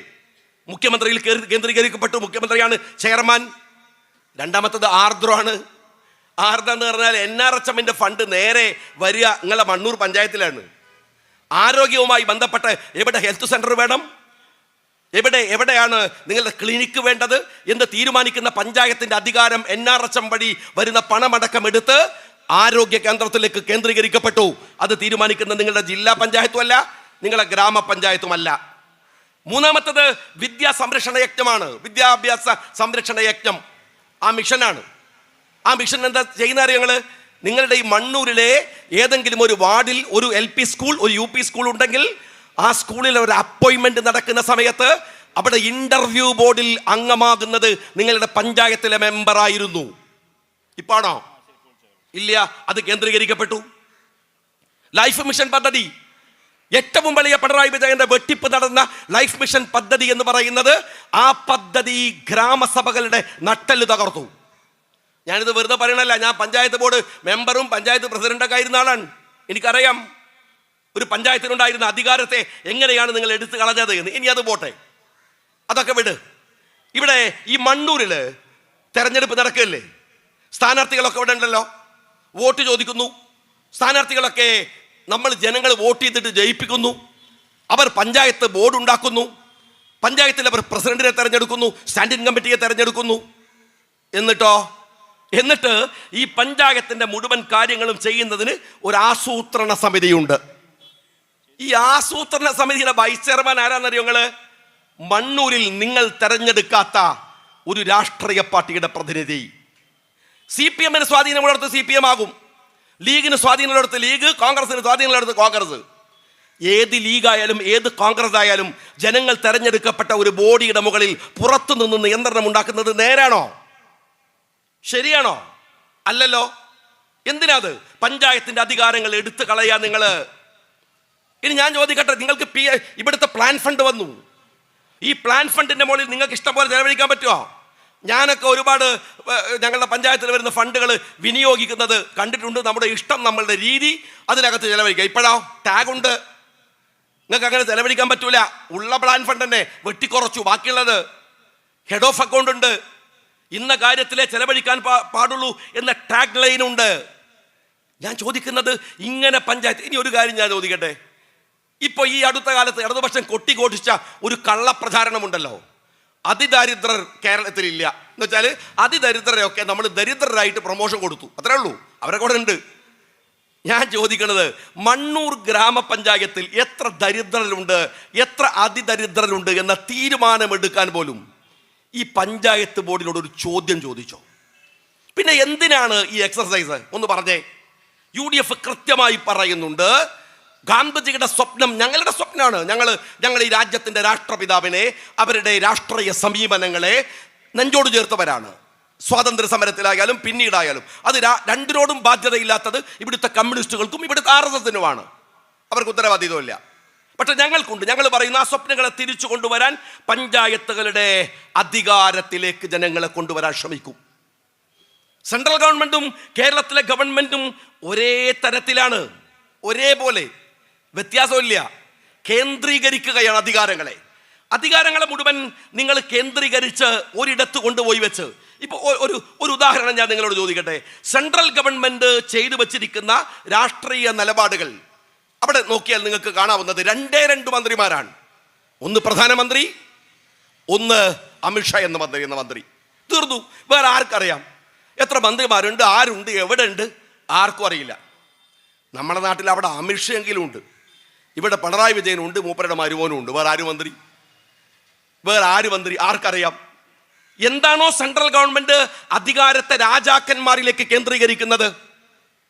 [SPEAKER 1] മുഖ്യമന്ത്രിയിൽ കേന്ദ്രീകരിക്കപ്പെട്ടു. മുഖ്യമന്ത്രിയാണ് ചെയർമാൻ. രണ്ടാമത്തത് ആർദ്രമാണ്. ആർദ്ര എന്ന് പറഞ്ഞാൽ NRHM ഫണ്ട് നേരെ വരിക നിങ്ങളെ മണ്ണൂർ പഞ്ചായത്തിലാണ്. ആരോഗ്യവുമായി ബന്ധപ്പെട്ട് എവിടെ ഹെൽത്ത് സെന്റർ വേണം, എവിടെയാണ് നിങ്ങളുടെ ക്ലിനിക്ക് വേണ്ടത് എന്ന് തീരുമാനിക്കുന്ന പഞ്ചായത്തിന്റെ അധികാരം NRHM വഴി വരുന്ന പണമടക്കം എടുത്ത് ആരോഗ്യ കേന്ദ്രത്തിലേക്ക് കേന്ദ്രീകരിക്കപ്പെട്ടു. അത് തീരുമാനിക്കുന്ന നിങ്ങളുടെ ജില്ലാ പഞ്ചായത്തുമല്ല, നിങ്ങളുടെ ഗ്രാമപഞ്ചായത്തുമല്ല. മൂന്നാമത്തത് വിദ്യാ സംരക്ഷണ യജ്ഞമാണ്. വിദ്യാഭ്യാസ സംരക്ഷണ യജ്ഞം ആ മിഷനാണ്. ആ മിഷൻ എന്താ ചെയ്യുന്ന അറിയങ്ങള്? നിങ്ങളുടെ ഈ മണ്ണൂരിലെ ഏതെങ്കിലും ഒരു വാർഡിൽ ഒരു LP സ്കൂൾ, ഒരു UP സ്കൂൾ ഉണ്ടെങ്കിൽ ആ സ്കൂളിൽ ഒരു അപ്പോയിന്റ്മെന്റ് നടക്കുന്ന സമയത്ത് അവിടെ ഇന്റർവ്യൂ ബോർഡിൽ അംഗമാകുന്നത് നിങ്ങളുടെ പഞ്ചായത്തിലെ മെമ്പറായിരുന്നു. ഇപ്പാണോ? ഇല്ല, അത് കേന്ദ്രീകരിക്കപ്പെട്ടു. ലൈഫ് മിഷൻ പദ്ധതി, ഏറ്റവും വലിയ പിണറായി വിജയന്റെ വെട്ടിപ്പ് നടന്ന ലൈഫ് മിഷൻ പദ്ധതി എന്ന് പറയുന്നത്, ആ പദ്ധതി ഗ്രാമസഭകളുടെ നട്ടെല്ല് തകർത്തു. ഞാനിത് വെറുതെ പറയണല്ല. ഞാൻ പഞ്ചായത്ത് ബോർഡ് മെമ്പറും പഞ്ചായത്ത് പ്രസിഡന്റൊക്കെ ആയിരുന്ന ആളാണ്. എനിക്കറിയാം ഒരു പഞ്ചായത്തിനുണ്ടായിരുന്ന അധികാരത്തെ എങ്ങനെയാണ് നിങ്ങൾ എടുത്തു കളഞ്ഞത് എന്ന്. ഇനി അത് പോട്ടെ, അതൊക്കെ വിട്. ഇവിടെ ഈ മണ്ണൂരില് തെരഞ്ഞെടുപ്പ് നടക്കുകയല്ലേ, സ്ഥാനാർത്ഥികളൊക്കെ ഇവിടെ ഉണ്ടല്ലോ, വോട്ട് ചോദിക്കുന്നു. സ്ഥാനാർത്ഥികളൊക്കെ ജനങ്ങൾ വോട്ട് ചെയ്തിട്ട് ജയിപ്പിക്കുന്നു. അവർ പഞ്ചായത്ത് ബോർഡ് ഉണ്ടാക്കുന്നു, പഞ്ചായത്തിൽ അവർ പ്രസിഡന്റിനെ തെരഞ്ഞെടുക്കുന്നു, സ്റ്റാൻഡിംഗ് കമ്മിറ്റിയെ തെരഞ്ഞെടുക്കുന്നു. എന്നിട്ട് ഈ പഞ്ചായത്തിന്റെ മുഴുവൻ കാര്യങ്ങളും ചെയ്യുന്നതിന് ഒരു ആസൂത്രണ സമിതിയുണ്ട്. ഈ ആസൂത്രണ സമിതിയുടെ വൈസ് ചെയർമാൻ ആരാന്നറിയോ നിങ്ങള്? മണ്ണൂരിൽ നിങ്ങൾ തെരഞ്ഞെടുക്കാത്ത ഒരു രാഷ്ട്രീയ പാർട്ടിയുടെ പ്രതിനിധി. CPM സ്വാധീനമുള്ളിടത്ത് CPM ആകും, ലീഗിന് സ്വാധീനമുള്ളിടത്ത് ലീഗ്, കോൺഗ്രസിന് സ്വാധീനമുള്ളിടത്ത് കോൺഗ്രസ്. ഏത് ലീഗായാലും ഏത് കോൺഗ്രസ് ആയാലും ജനങ്ങൾ തെരഞ്ഞെടുക്കപ്പെട്ട ഒരു ബോഡിയുടെ മുകളിൽ പുറത്തുനിന്ന് നിയന്ത്രണം ഉണ്ടാക്കുന്നത് നേരാണോ? ശരിയാണോ? അല്ലല്ലോ. എന്തിനാത് പഞ്ചായത്തിന്റെ അധികാരങ്ങൾ എടുത്തു കളയാ നിങ്ങള്? ഇനി ഞാൻ ചോദിക്കട്ടെ, നിങ്ങൾക്ക് ഇവിടുത്തെ പ്ലാൻ ഫണ്ട് വന്നു. ഈ പ്ലാൻ ഫണ്ടിന്റെ മുകളിൽ നിങ്ങൾക്ക് ഇഷ്ടം പോലെ ചെലവഴിക്കാൻ പറ്റുമോ? ഞാനൊക്കെ ഒരുപാട് ഞങ്ങളുടെ പഞ്ചായത്തിൽ വരുന്ന ഫണ്ടുകൾ വിനിയോഗിക്കുന്നത് കണ്ടിട്ടുണ്ട്. നമ്മുടെ ഇഷ്ടം, നമ്മളുടെ രീതി, അതിനകത്ത് ചെലവഴിക്കുക. ഇപ്പോഴോ ടാഗുണ്ട്, നിങ്ങൾക്ക് അങ്ങനെ ചെലവഴിക്കാൻ പറ്റൂല. ഉള്ള പ്ലാൻ ഫണ്ട് തന്നെ വെട്ടിക്കുറച്ചു. ബാക്കിയുള്ളത് ഹെഡ് ഓഫ് അക്കൗണ്ട് ഉണ്ട്, ഇന്ന കാര്യത്തിലെ ചെലവഴിക്കാൻ പാടുള്ളൂ എന്ന ടാഗ് ലൈൻ ഉണ്ട്. ഞാൻ ചോദിക്കുന്നത്, ഇങ്ങനെ പഞ്ചായത്ത്, ഇനി ഒരു കാര്യം ഞാൻ ചോദിക്കട്ടെ, ഇപ്പൊ ഈ അടുത്ത കാലത്ത് ഇടതുപക്ഷം കൊട്ടിഘോഷിച്ച ഒരു കള്ളപ്രചാരണമുണ്ടല്ലോ, അതിദരിദ്രർ കേരളത്തിലില്ല എന്ന് വെച്ചാൽ അതിദരിദ്രരെയൊക്കെ നമ്മൾ ദരിദ്രരായിട്ട് പ്രൊമോഷൻ കൊടുത്തു, അത്രേ ഉള്ളൂ. അവരെ കൂടെ ഉണ്ട്. ഞാൻ ചോദിക്കുന്നത്, മണ്ണൂർ ഗ്രാമപഞ്ചായത്തിൽ എത്ര ദരിദ്രരുണ്ട്, എത്ര അതിദരിദ്രരുണ്ട് എന്ന തീരുമാനമെടുക്കാൻ പോലും ഈ പഞ്ചായത്ത് ബോർഡിനോട് ഒരു ചോദ്യം ചോദിച്ചോ? പിന്നെ എന്തിനാണ് ഈ എക്സർസൈസ് ഒന്ന് പറഞ്ഞേ. UDF കൃത്യമായി പറയുന്നുണ്ട്, ഗാന്ധിജിയുടെ സ്വപ്നം ഞങ്ങളുടെ സ്വപ്നമാണ്. ഞങ്ങൾ ഈ രാജ്യത്തിന്റെ രാഷ്ട്രപിതാവിനെ, അവരുടെ രാഷ്ട്രീയ സമീപനങ്ങളെ നെഞ്ചോട് ചേർത്തവരാണ്. സ്വാതന്ത്ര്യ സമരത്തിലായാലും പിന്നീടായാലും അത് രണ്ടിനോടും ബാധ്യതയില്ലാത്തത് ഇവിടുത്തെ കമ്മ്യൂണിസ്റ്റുകൾക്കും ഇവിടുത്തെ RSSനുമാണ്. അവർക്ക് ഉത്തരവാദിത്വമില്ല. പക്ഷെ ഞങ്ങൾക്കുണ്ട്. ഞങ്ങൾ പറയുന്ന ആ സ്വപ്നങ്ങളെ തിരിച്ചു കൊണ്ടുവരാൻ പഞ്ചായത്തുകളുടെ അധികാരത്തിലേക്ക് ജനങ്ങളെ കൊണ്ടുവരാൻ ശ്രമിക്കും. സെൻട്രൽ ഗവൺമെന്റും കേരളത്തിലെ ഗവൺമെന്റും ഒരേ തരത്തിലാണ്, ഒരേപോലെ, വ്യത്യാസമില്ല. കേന്ദ്രീകരിക്കുകയാണ് അധികാരങ്ങളെ മുഴുവൻ നിങ്ങൾ കേന്ദ്രീകരിച്ച് ഒരിടത്ത് കൊണ്ടുപോയി വെച്ച്. ഇപ്പൊ ഒരു ഉദാഹരണം ഞാൻ നിങ്ങളോട് ചോദിക്കട്ടെ. സെൻട്രൽ ഗവൺമെന്റ് ചെയ്തു വെച്ചിരിക്കുന്ന രാഷ്ട്രീയ നിലപാടുകൾ അവിടെ നോക്കിയാൽ നിങ്ങൾക്ക് കാണാവുന്നത് 2 മന്ത്രിമാരാണ്. ഒന്ന് പ്രധാനമന്ത്രി, ഒന്ന് അമിത്ഷാ എന്ന മന്ത്രി. തീർന്നു. വേറെ ആർക്കറിയാം? എത്ര മന്ത്രിമാരുണ്ട്, ആരുണ്ട്, എവിടെ ഉണ്ട്, ആർക്കും അറിയില്ല. നമ്മുടെ നാട്ടിൽ അവിടെ അമിത്ഷാ എങ്കിലും ഉണ്ട്, ഇവിടെ പിണറായി വിജയനുണ്ട്, മൂപ്പരുടെ മരുമോനും ഉണ്ട്. വേറെ ആര് മന്ത്രി ആർക്കറിയാം? എന്താണോ സെൻട്രൽ ഗവൺമെന്റ് അധികാരത്തെ രാജാക്കന്മാരിലേക്ക് കേന്ദ്രീകരിക്കുന്നത്,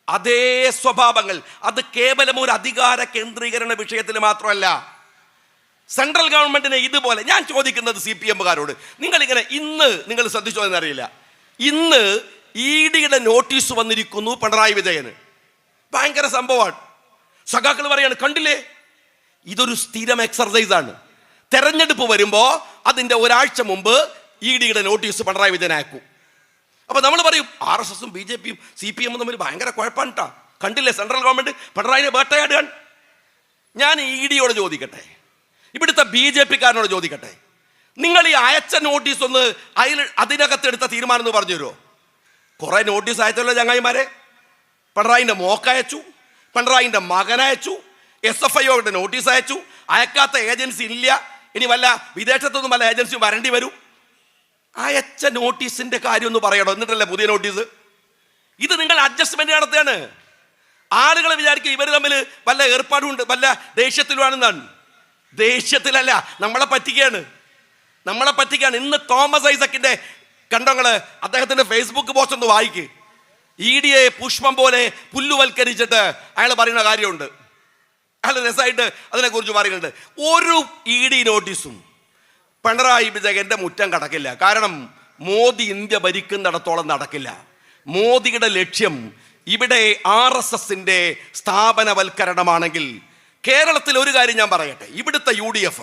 [SPEAKER 1] അതേ സ്വഭാവങ്ങൾ, അത് കേവലം ഒരു അധികാര കേന്ദ്രീകരണ വിഷയത്തിൽ മാത്രമല്ല, സെൻട്രൽ ഗവൺമെന്റിനെ ഇതുപോലെ ഞാൻ ചോദിക്കുന്നത് CPM-കാരോട്, നിങ്ങളിങ്ങനെ ഇന്ന് നിങ്ങൾ ശ്രദ്ധിച്ചോ എന്നറിയില്ല, ഇന്ന് ED-യുടെ നോട്ടീസ് വന്നിരിക്കുന്നു പിണറായി വിജയന്. ഭയങ്കര സംഭവമാണ്. സഖാക്കൾ പറയാണ്, കണ്ടില്ലേ, ഇതൊരു സ്ഥിരം എക്സർസൈസ് ആണ്. തെരഞ്ഞെടുപ്പ് വരുമ്പോ അതിന്റെ ഒരാഴ്ച മുമ്പ് ED-യുടെ നോട്ടീസ് പിണറായി വിജയൻ അയക്കും. അപ്പൊ നമ്മൾ പറയും RSSും BJP-യും CPM-ഉം തമ്മിൽ ഭയങ്കര കുഴപ്പമാണ് കേട്ടോ, കണ്ടില്ലേ സെൻട്രൽ ഗവൺമെന്റ് പിണറായിനെ വേട്ടയാടുകയാണ്. ഞാൻ ED-യോട് ചോദിക്കട്ടെ, ഇവിടുത്തെ BJP-കാരനോട് ചോദിക്കട്ടെ, നിങ്ങൾ ഈ അയച്ച നോട്ടീസ് ഒന്ന് അതിനകത്തെടുത്ത തീരുമാനം എന്ന് പറഞ്ഞു തരുമോ? കുറെ നോട്ടീസ് അയച്ചല്ലോ ചങ്ങായിമാരെ. പിണറായിന്റെ മോക്കയച്ചു, പിണറായിന്റെ മകനയച്ചു, SFIO-യുടെ നോട്ടീസ് അയച്ചു. അയക്കാത്ത ഏജൻസി ഇല്ല. ഇനി വല്ല വിദേശത്തൊന്നും വല്ല ഏജൻസി വരേണ്ടി വരും. അയച്ച നോട്ടീസിന്റെ കാര്യം ഒന്ന് പറയണോ? എന്നിട്ടല്ലേ പുതിയ നോട്ടീസ്? ഇത് നിങ്ങൾ അഡ്ജസ്റ്റ്മെന്റ് നടത്തുകയാണ്. ആളുകൾ വിചാരിക്കും ഇവർ തമ്മിൽ വല്ല ഏർപ്പാടുണ്ട്, വല്ല ദേഷ്യത്തിലുമാണെന്നാണ്. ദേഷ്യത്തിലല്ല, നമ്മളെ പറ്റിക്കുകയാണ്. ഇന്ന് തോമസ് ഐസക്കിന്റെ കണ്ടങ്ങള് അദ്ദേഹത്തിന്റെ ഫേസ്ബുക്ക് പോസ്റ്റ് ഒന്ന് വായിക്ക്. ED-യെ പുഷ്പം പോലെ പുല്ലുവൽക്കരിച്ചിട്ട് അയാൾ പറയുന്ന കാര്യമുണ്ട്. അയാൾ രസമായിട്ട് അതിനെക്കുറിച്ച് പറയുന്നുണ്ട്. ഒരു ED നോട്ടീസും പിണറായി വിജയന്റെ മുറ്റം കടക്കില്ല. കാരണം മോദി ഇന്ത്യ ഭരിക്കുന്നിടത്തോളം നടക്കില്ല. മോദിയുടെ ലക്ഷ്യം ഇവിടെ RSSന്റെ സ്ഥാപനവൽക്കരണമാണെങ്കിൽ കേരളത്തിൽ ഒരു കാര്യം ഞാൻ പറയട്ടെ, ഇവിടുത്തെ UDF,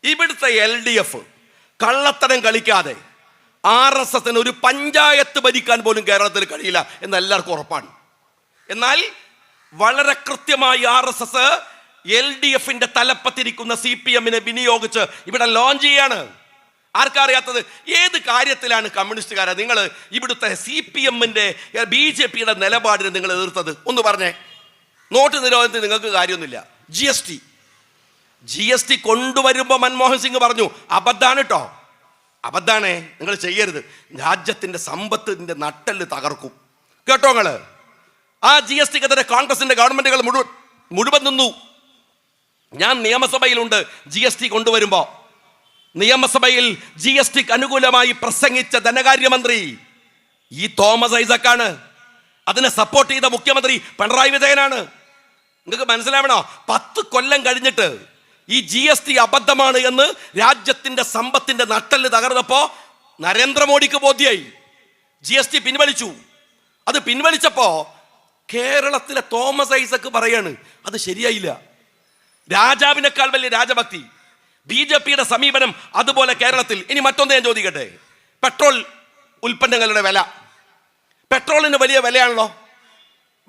[SPEAKER 1] ഇവിടുത്തെ LDF കള്ളത്തരം കളിക്കാതെ RSSന് ഒരു പഞ്ചായത്ത് ഭരിക്കാൻ പോലും കേരളത്തിൽ കഴിയില്ല എന്ന് എല്ലാവർക്കും ഉറപ്പാണ്. എന്നാൽ വളരെ കൃത്യമായി RSS LDF-ന്റെ തലപ്പത്തിരിക്കുന്ന CPM-നെ വിനിയോഗിച്ച് ഇവിടെ ലോഞ്ച് ചെയ്യാണ്. ആർക്കറിയാത്തത്? ഏത് കാര്യത്തിലാണ് കമ്മ്യൂണിസ്റ്റുകാരെ നിങ്ങൾ ഇവിടുത്തെ CPM-ന്റെ BJP-യുടെ നിലപാടിന് നിങ്ങൾ എതിർത്തത്? ഒന്ന് പറഞ്ഞേ. നോട്ട് നിരോധനത്തിൽ നിങ്ങൾക്ക് കാര്യമൊന്നുമില്ല. GST കൊണ്ടുവരുമ്പോൾ മൻമോഹൻ സിംഗ് പറഞ്ഞു അബദ്ധാണ് കേട്ടോ, അബദ്ധാണേ, നിങ്ങൾ ചെയ്യരുത്, രാജ്യത്തിന്റെ സമ്പത്തിന്റെ നട്ടെല്ല് തകർക്കും. കേട്ടോ നിങ്ങള്? ആ GST-ക്കെതിരെ കോൺഗ്രസിന്റെ ഗവൺമെന്റുകൾ മുഴുവൻ നിന്നു. ഞാൻ നിയമസഭയിലുണ്ട്. GST കൊണ്ടുവരുമ്പോ നിയമസഭയിൽ GST-ക്ക് അനുകൂലമായി പ്രസംഗിച്ച ധനകാര്യമന്ത്രി ഈ തോമസ് ഐസക്കാണ്. അതിനെ സപ്പോർട്ട് ചെയ്ത മുഖ്യമന്ത്രി പിണറായി വിജയനാണ്. നിങ്ങൾക്ക് മനസ്സിലാവണോ? 10 കൊല്ലം കഴിഞ്ഞിട്ട് ഈ GST അബദ്ധമാണ് എന്ന് രാജ്യത്തിന്റെ സമ്പത്തിന്റെ നട്ടെല്ല് തകർന്നപ്പോ നരേന്ദ്രമോദിക്ക് ബോധ്യായി. GST പിൻവലിച്ചു. അത് പിൻവലിച്ചപ്പോ കേരളത്തിലെ തോമസ് ഐസക്ക് പറയാണ് അത് ശരിയായില്ല. രാജാവിനേക്കാൾ വലിയ രാജഭക്തി. BJP-യുടെ സമീപനം അതുപോലെ കേരളത്തിൽ. ഇനി മറ്റൊന്ന് ഞാൻ ചോദിക്കട്ടെ, പെട്രോൾ ഉൽപ്പന്നങ്ങളുടെ വില, പെട്രോളിന് വലിയ വിലയാണല്ലോ,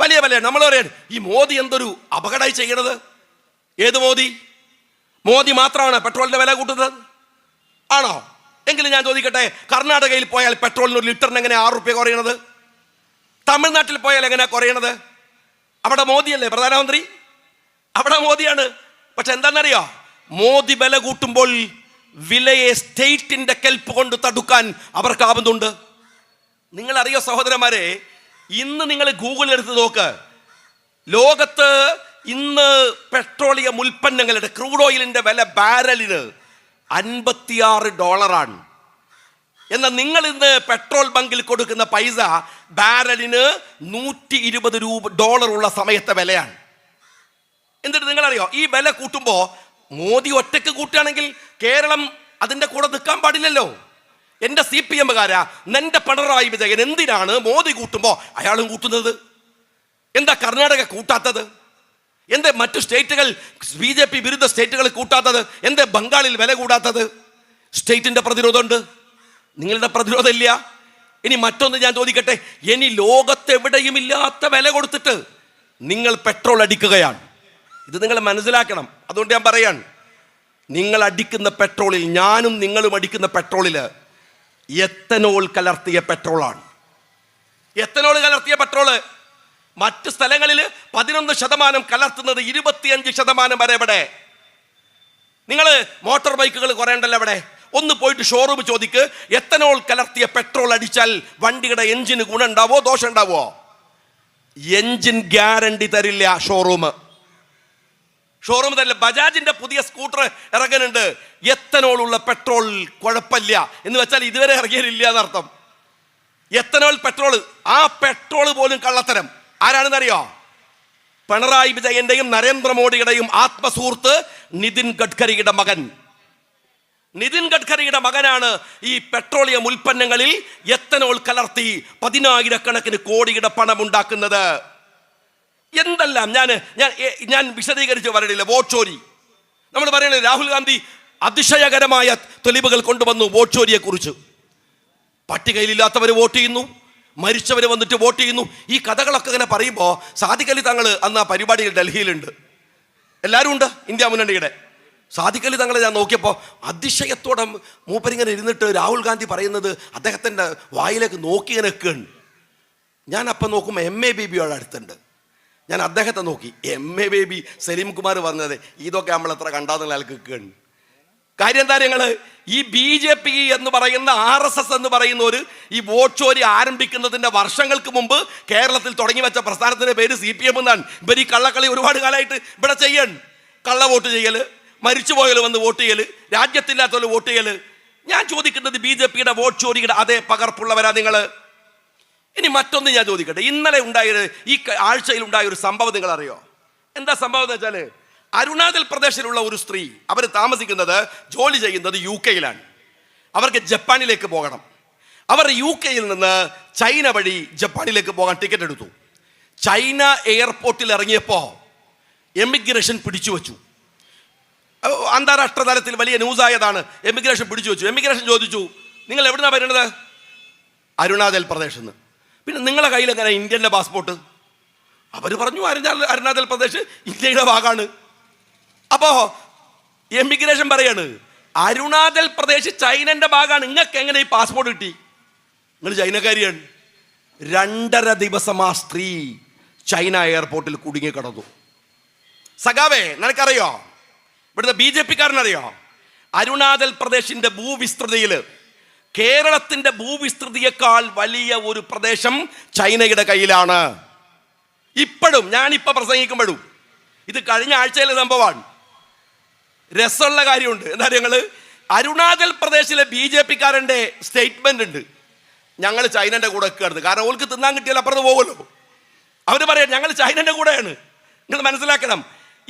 [SPEAKER 1] വലിയ വിലയാണ്. നമ്മൾ പറയാണ് ഈ മോദി എന്തൊരു അപകടമായി ചെയ്യണത്. ഏത് മോദി? മോദി മാത്രമാണ് പെട്രോളിന്റെ വില കൂട്ടുന്നത് ആണോ? എങ്കിലും ഞാൻ ചോദിക്കട്ടെ, കർണാടകയിൽ പോയാൽ പെട്രോളിന് 1 ലിറ്ററിന് എങ്ങനെ 6 രൂപ കുറയണത്? തമിഴ്നാട്ടിൽ പോയാൽ എങ്ങനെയാ കുറയണത്? അവിടെ മോദിയല്ലേ പ്രധാനമന്ത്രി, അവിടെ മോദിയാണ്. പക്ഷെ എന്താണെന്നറിയോ, മോദി വില കൂട്ടുമ്പോൾ വിലയെ സ്റ്റേറ്റിന്റെ കെൽപ്പ് കൊണ്ട് തടുക്കാൻ അവർക്കാവുന്നുണ്ട്. നിങ്ങൾ അറിയോ സഹോദരന്മാരെ, ഇന്ന് നിങ്ങൾ ഗൂഗിളിൽ എടുത്ത് നോക്ക്, ലോകത്ത് ഇന്ന് പെട്രോളിയം ഉൽപ്പന്നങ്ങളുടെ ക്രൂഡ് ഓയിലിന്റെ വില ബാരലിന് $56. എന്നാൽ നിങ്ങൾ ഇന്ന് പെട്രോൾ ബങ്കിൽ കൊടുക്കുന്ന പൈസ ബാരലിന് $120 ഉള്ള സമയത്തെ വിലയാണ്. എന്നിട്ട് നിങ്ങൾ അറിയോ, ഈ വില കൂട്ടുമ്പോ മോദി ഒറ്റയ്ക്ക് കൂട്ടുകയാണെങ്കിൽ കേരളം അതിന്റെ കൂടെ നിൽക്കാൻ പാടില്ലല്ലോ. എന്റെ CPM-കാരാ, നിന്റെ പിണറായി വിജയൻ എന്തിനാണ് മോദി കൂട്ടുമ്പോ അയാളും കൂട്ടുന്നത്? എന്താ കർണാടക കൂട്ടാത്തത്? എന്താ മറ്റു സ്റ്റേറ്റുകൾ BJP വിരുദ്ധ സ്റ്റേറ്റുകൾ കൂട്ടാത്തത്? എന്താ ബംഗാളിൽ വില കൂടാത്തത്? സ്റ്റേറ്റിന്റെ പ്രതിരോധമുണ്ട്, നിങ്ങളുടെ പ്രതിരോധം ഇല്ല. ഇനി മറ്റൊന്ന് ഞാൻ ചോദിക്കട്ടെ, ഇനി ലോകത്തെവിടെയും ഇല്ലാത്ത വില കൊടുത്തിട്ട് നിങ്ങൾ പെട്രോൾ അടിക്കുകയാണ്. ഇത് നിങ്ങൾ മനസ്സിലാക്കണം. അതുകൊണ്ട് ഞാൻ പറയാണ്, നിങ്ങൾ അടിക്കുന്ന പെട്രോളിൽ, ഞാനും നിങ്ങളും അടിക്കുന്ന പെട്രോളിൽ എത്തനോൾ കലർത്തിയ പെട്രോളാണ്. എത്തനോൾ കലർത്തിയ പെട്രോള് മറ്റ് സ്ഥലങ്ങളിൽ 11% കലർത്തുന്നത് 25% വരെ. ഇവിടെ നിങ്ങൾ മോട്ടോർ ബൈക്കുകൾ കുറേ ഉണ്ടല്ലോ, അവിടെ ഒന്ന് പോയിട്ട് ഷോറൂം ചോദിക്ക്, എത്തനോൾ കലർത്തിയ പെട്രോൾ അടിച്ചാൽ വണ്ടിയുടെ എഞ്ചിന് ഗുണം ഉണ്ടാവോ ദോഷം ഉണ്ടാവോ? എഞ്ചിൻ ഗ്യാരണ്ടി തരില്ല ഷോറൂം തരില്ല. ബജാജിന്റെ പുതിയ സ്കൂട്ടർ ഇറങ്ങുന്നുണ്ട്, എത്തനോൾ ഉള്ള പെട്രോൾ കുഴപ്പമില്ല എന്ന് വെച്ചാൽ ഇതുവരെ ഇറങ്ങിയില്ല എന്നർത്ഥം. എത്തനോൾ പെട്രോൾ, ആ പെട്രോൾ പോലും കള്ളത്തരം. ആരാണെന്നറിയോ? പിണറായി വിജയന്റെയും നരേന്ദ്രമോദിയുടെയും ആത്മസുഹൃത്ത് നിതിൻ ഗഡ്കരിയുടെ മകൻ. നിതിൻ ഗഡ്കരിയുടെ മകനാണ് ഈ പെട്രോളിയം ഉൽപ്പന്നങ്ങളിൽ എത്തനോൾ കലർത്തി 10,000 കോടിയുടെ പണം ഉണ്ടാക്കുന്നത്. എന്തെല്ലാം ഞാൻ വിശദീകരിച്ച് പറയണില്ല. വോട്ട് ചോരി നമ്മൾ പറയണേ, രാഹുൽ ഗാന്ധി അതിശയകരമായ തെളിവുകൾ കൊണ്ടുവന്നു വോട്ട് ചോരിയെ കുറിച്ച്. പട്ടികയിലില്ലാത്തവർ വോട്ട് ചെയ്യുന്നു, മരിച്ചവർ വന്നിട്ട് വോട്ട് ചെയ്യുന്നു. ഈ കഥകളൊക്കെ ഇങ്ങനെ പറയുമ്പോൾ സാദിഖ് അലി തങ്ങൾ അന്ന് ആ പരിപാടിയിൽ ഡൽഹിയിലുണ്ട്, എല്ലാവരും ഉണ്ട് ഇന്ത്യ മുന്നണിയുടെ. സാദിഖ് അലി തങ്ങളെ ഞാൻ നോക്കിയപ്പോൾ അതിശയത്തോടെ മൂപ്പരിങ്ങനെ ഇരുന്നിട്ട് രാഹുൽ ഗാന്ധി പറയുന്നത് അദ്ദേഹത്തിൻ്റെ വായിലേക്ക് നോക്കി ഇങ്ങനെ നിൽക്കുകയാണ്. ഞാൻ അപ്പം നോക്കുമ്പോൾ MA ബേബിയോട് അടുത്തുണ്ട്. ഞാൻ അദ്ദേഹത്തെ നോക്കി. MA ബേബി സലീം കുമാർ പറഞ്ഞത് ഇതൊക്കെ നമ്മൾ എത്ര കണ്ടാന്നുള്ള ആൾക്ക് നിൽക്കുകയാണ്. കാര്യം എന്താ, ഞങ്ങൾ ഈ BJP എന്ന് പറയുന്ന RSS എന്ന് പറയുന്നവർ ഈ വോട്ട് ചോരി ആരംഭിക്കുന്നതിൻ്റെ വർഷങ്ങൾക്ക് മുമ്പ് കേരളത്തിൽ തുടങ്ങി വെച്ച പ്രസ്ഥാനത്തിൻ്റെ പേര് CPM എന്നാണ്. ഇവർ ഈ കള്ളക്കളി ഒരുപാട് കാലമായിട്ട് ഇവിടെ ചെയ്യൺ. കള്ള വോട്ട് ചെയ്യൽ, മരിച്ചുപോയാൽ വന്ന് വോട്ട് ചെയ്യൽ, രാജ്യത്തില്ലാത്തവർ വോട്ട് ചെയ്യൽ. ഞാൻ ചോദിക്കുന്നത് BJPയുടെ വോട്ട് ചോരിയുടെ അതേ പകർപ്പുള്ളവരാ നിങ്ങൾ? ഇനി മറ്റൊന്ന് ഞാൻ ചോദിക്കട്ടെ. ഇന്നലെ ഉണ്ടായത്, ഈ ആഴ്ചയിൽ ഉണ്ടായ ഒരു സംഭവം നിങ്ങൾ അറിയോ? എന്താ സംഭവം എന്ന് വെച്ചാൽ, അരുണാചൽ പ്രദേശിലുള്ള ഒരു സ്ത്രീ, അവർ താമസിക്കുന്നത് ജോലി ചെയ്യുന്നത് UK-യിലാണ്. അവർക്ക് ജപ്പാനിലേക്ക് പോകണം. അവർ UK-യിൽ നിന്ന് ചൈന വഴി ജപ്പാനിലേക്ക് പോകാൻ ടിക്കറ്റ് എടുത്തു. ചൈന എയർപോർട്ടിൽ ഇറങ്ങിയപ്പോൾ എമിഗ്രേഷൻ പിടിച്ചു വെച്ചു. അന്താരാഷ്ട്ര തലത്തിൽ വലിയ ന്യൂസായതാണ്. എമിഗ്രേഷൻ പിടിച്ചു വെച്ചു. എമിഗ്രേഷൻ ചോദിച്ചു, നിങ്ങൾ എവിടുന്നാണ് വരുന്നത്? അരുണാചൽ പ്രദേശിൽ നിന്ന്. പിന്നെ നിങ്ങളുടെ കയ്യിൽ എങ്ങനെ ഇന്ത്യൻ്റെ പാസ്പോർട്ട്? അവർ പറഞ്ഞു അരുണാചൽ പ്രദേശ് ഇന്ത്യയുടെ ഭാഗമാണ്. അപ്പോൾ എമിഗ്രേഷൻ പറയാണ്, അരുണാചൽ പ്രദേശ് ചൈനൻ്റെ ഭാഗമാണ്, നിങ്ങൾക്ക് എങ്ങനെ ഈ പാസ്പോർട്ട് കിട്ടി? നിങ്ങൾ ചൈനക്കാരിയാണ്. 2.5 ദിവസം ആ സ്ത്രീ ചൈന എയർപോർട്ടിൽ കുടുങ്ങിക്കിടന്നു. സഖാവേ, നിനക്കറിയോ, ഇവിടുത്തെ BJP-കാരനറിയോ, അരുണാചൽ പ്രദേശിന്റെ ഭൂവിസ്തൃതിയിൽ കേരളത്തിന്റെ ഭൂവിസ്തൃതിയേക്കാൾ വലിയ ഒരു പ്രദേശം ചൈനയുടെ കയ്യിലാണ്. ഇപ്പോഴും ഞാനിപ്പോൾ പ്രസംഗിക്കുമ്പോഴും, ഇത് കഴിഞ്ഞ ആഴ്ചയിലെ സംഭവമാണ്. രസമുള്ള കാര്യമുണ്ട്. എന്താ ഞങ്ങൾ അരുണാചൽ പ്രദേശിലെ BJP-കാരൻ്റെ സ്റ്റേറ്റ്മെന്റ് ഉണ്ട്, ഞങ്ങൾ ചൈനൻ്റെ കൂടെ നിൽക്കുകയാണ്. കാരണം ഓൾക്ക് തിന്നാൻ കിട്ടിയാൽ അപ്പുറത്ത് പോകുമല്ലോ. അവർ പറയാം ഞങ്ങൾ ചൈനൻ്റെ കൂടെയാണ്. നിങ്ങൾ മനസ്സിലാക്കണം,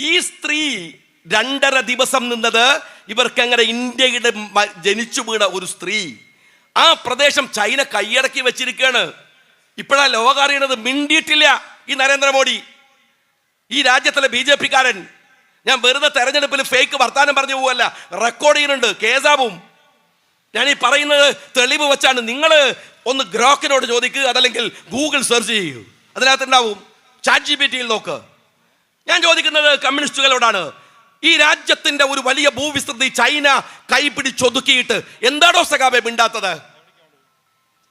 [SPEAKER 1] ഈ സ്ത്രീ 2.5 ദിവസം നിന്നത് ഇവർക്ക് എങ്ങനെ ഇന്ത്യയുടെ ജനിച്ചു വീണ ഒരു സ്ത്രീ ആ പ്രദേശം ചൈന കൈയടക്കി വെച്ചിരിക്കുകയാണ്. ഇപ്പോഴാ ലോകം അറിയണത്. മിണ്ടിയിട്ടില്ല ഈ നരേന്ദ്രമോദി, ഈ രാജ്യത്തിലെ BJP-കാരൻ. ഞാൻ വെറുതെ തെരഞ്ഞെടുപ്പിൽ ഫേക്ക് വർത്താനം പറഞ്ഞു പോവല്ല, റെക്കോർഡ് ചെയ്യുന്നുണ്ട്, കേസാവും. ഞാൻ ഈ പറയുന്നത് തെളിവ് വെച്ചാണ്. നിങ്ങൾ ഒന്ന് ഗ്രോക്കിനോട് ചോദിക്കുക, അതല്ലെങ്കിൽ ഗൂഗിൾ സെർച്ച് ചെയ്യൂ, അതിനകത്തുണ്ടാവും. ChatGPT-യിൽ നോക്ക്. ഞാൻ ചോദിക്കുന്നത് കമ്മ്യൂണിസ്റ്റുകളോടാണ്. ഈ രാജ്യത്തിന്റെ ഒരു വലിയ ഭൂവിസ്തൃതി ചൈന കൈപിടിച്ചൊതുക്കിയിട്ട് എന്താണോ സഖാബെ മിണ്ടാത്തത്?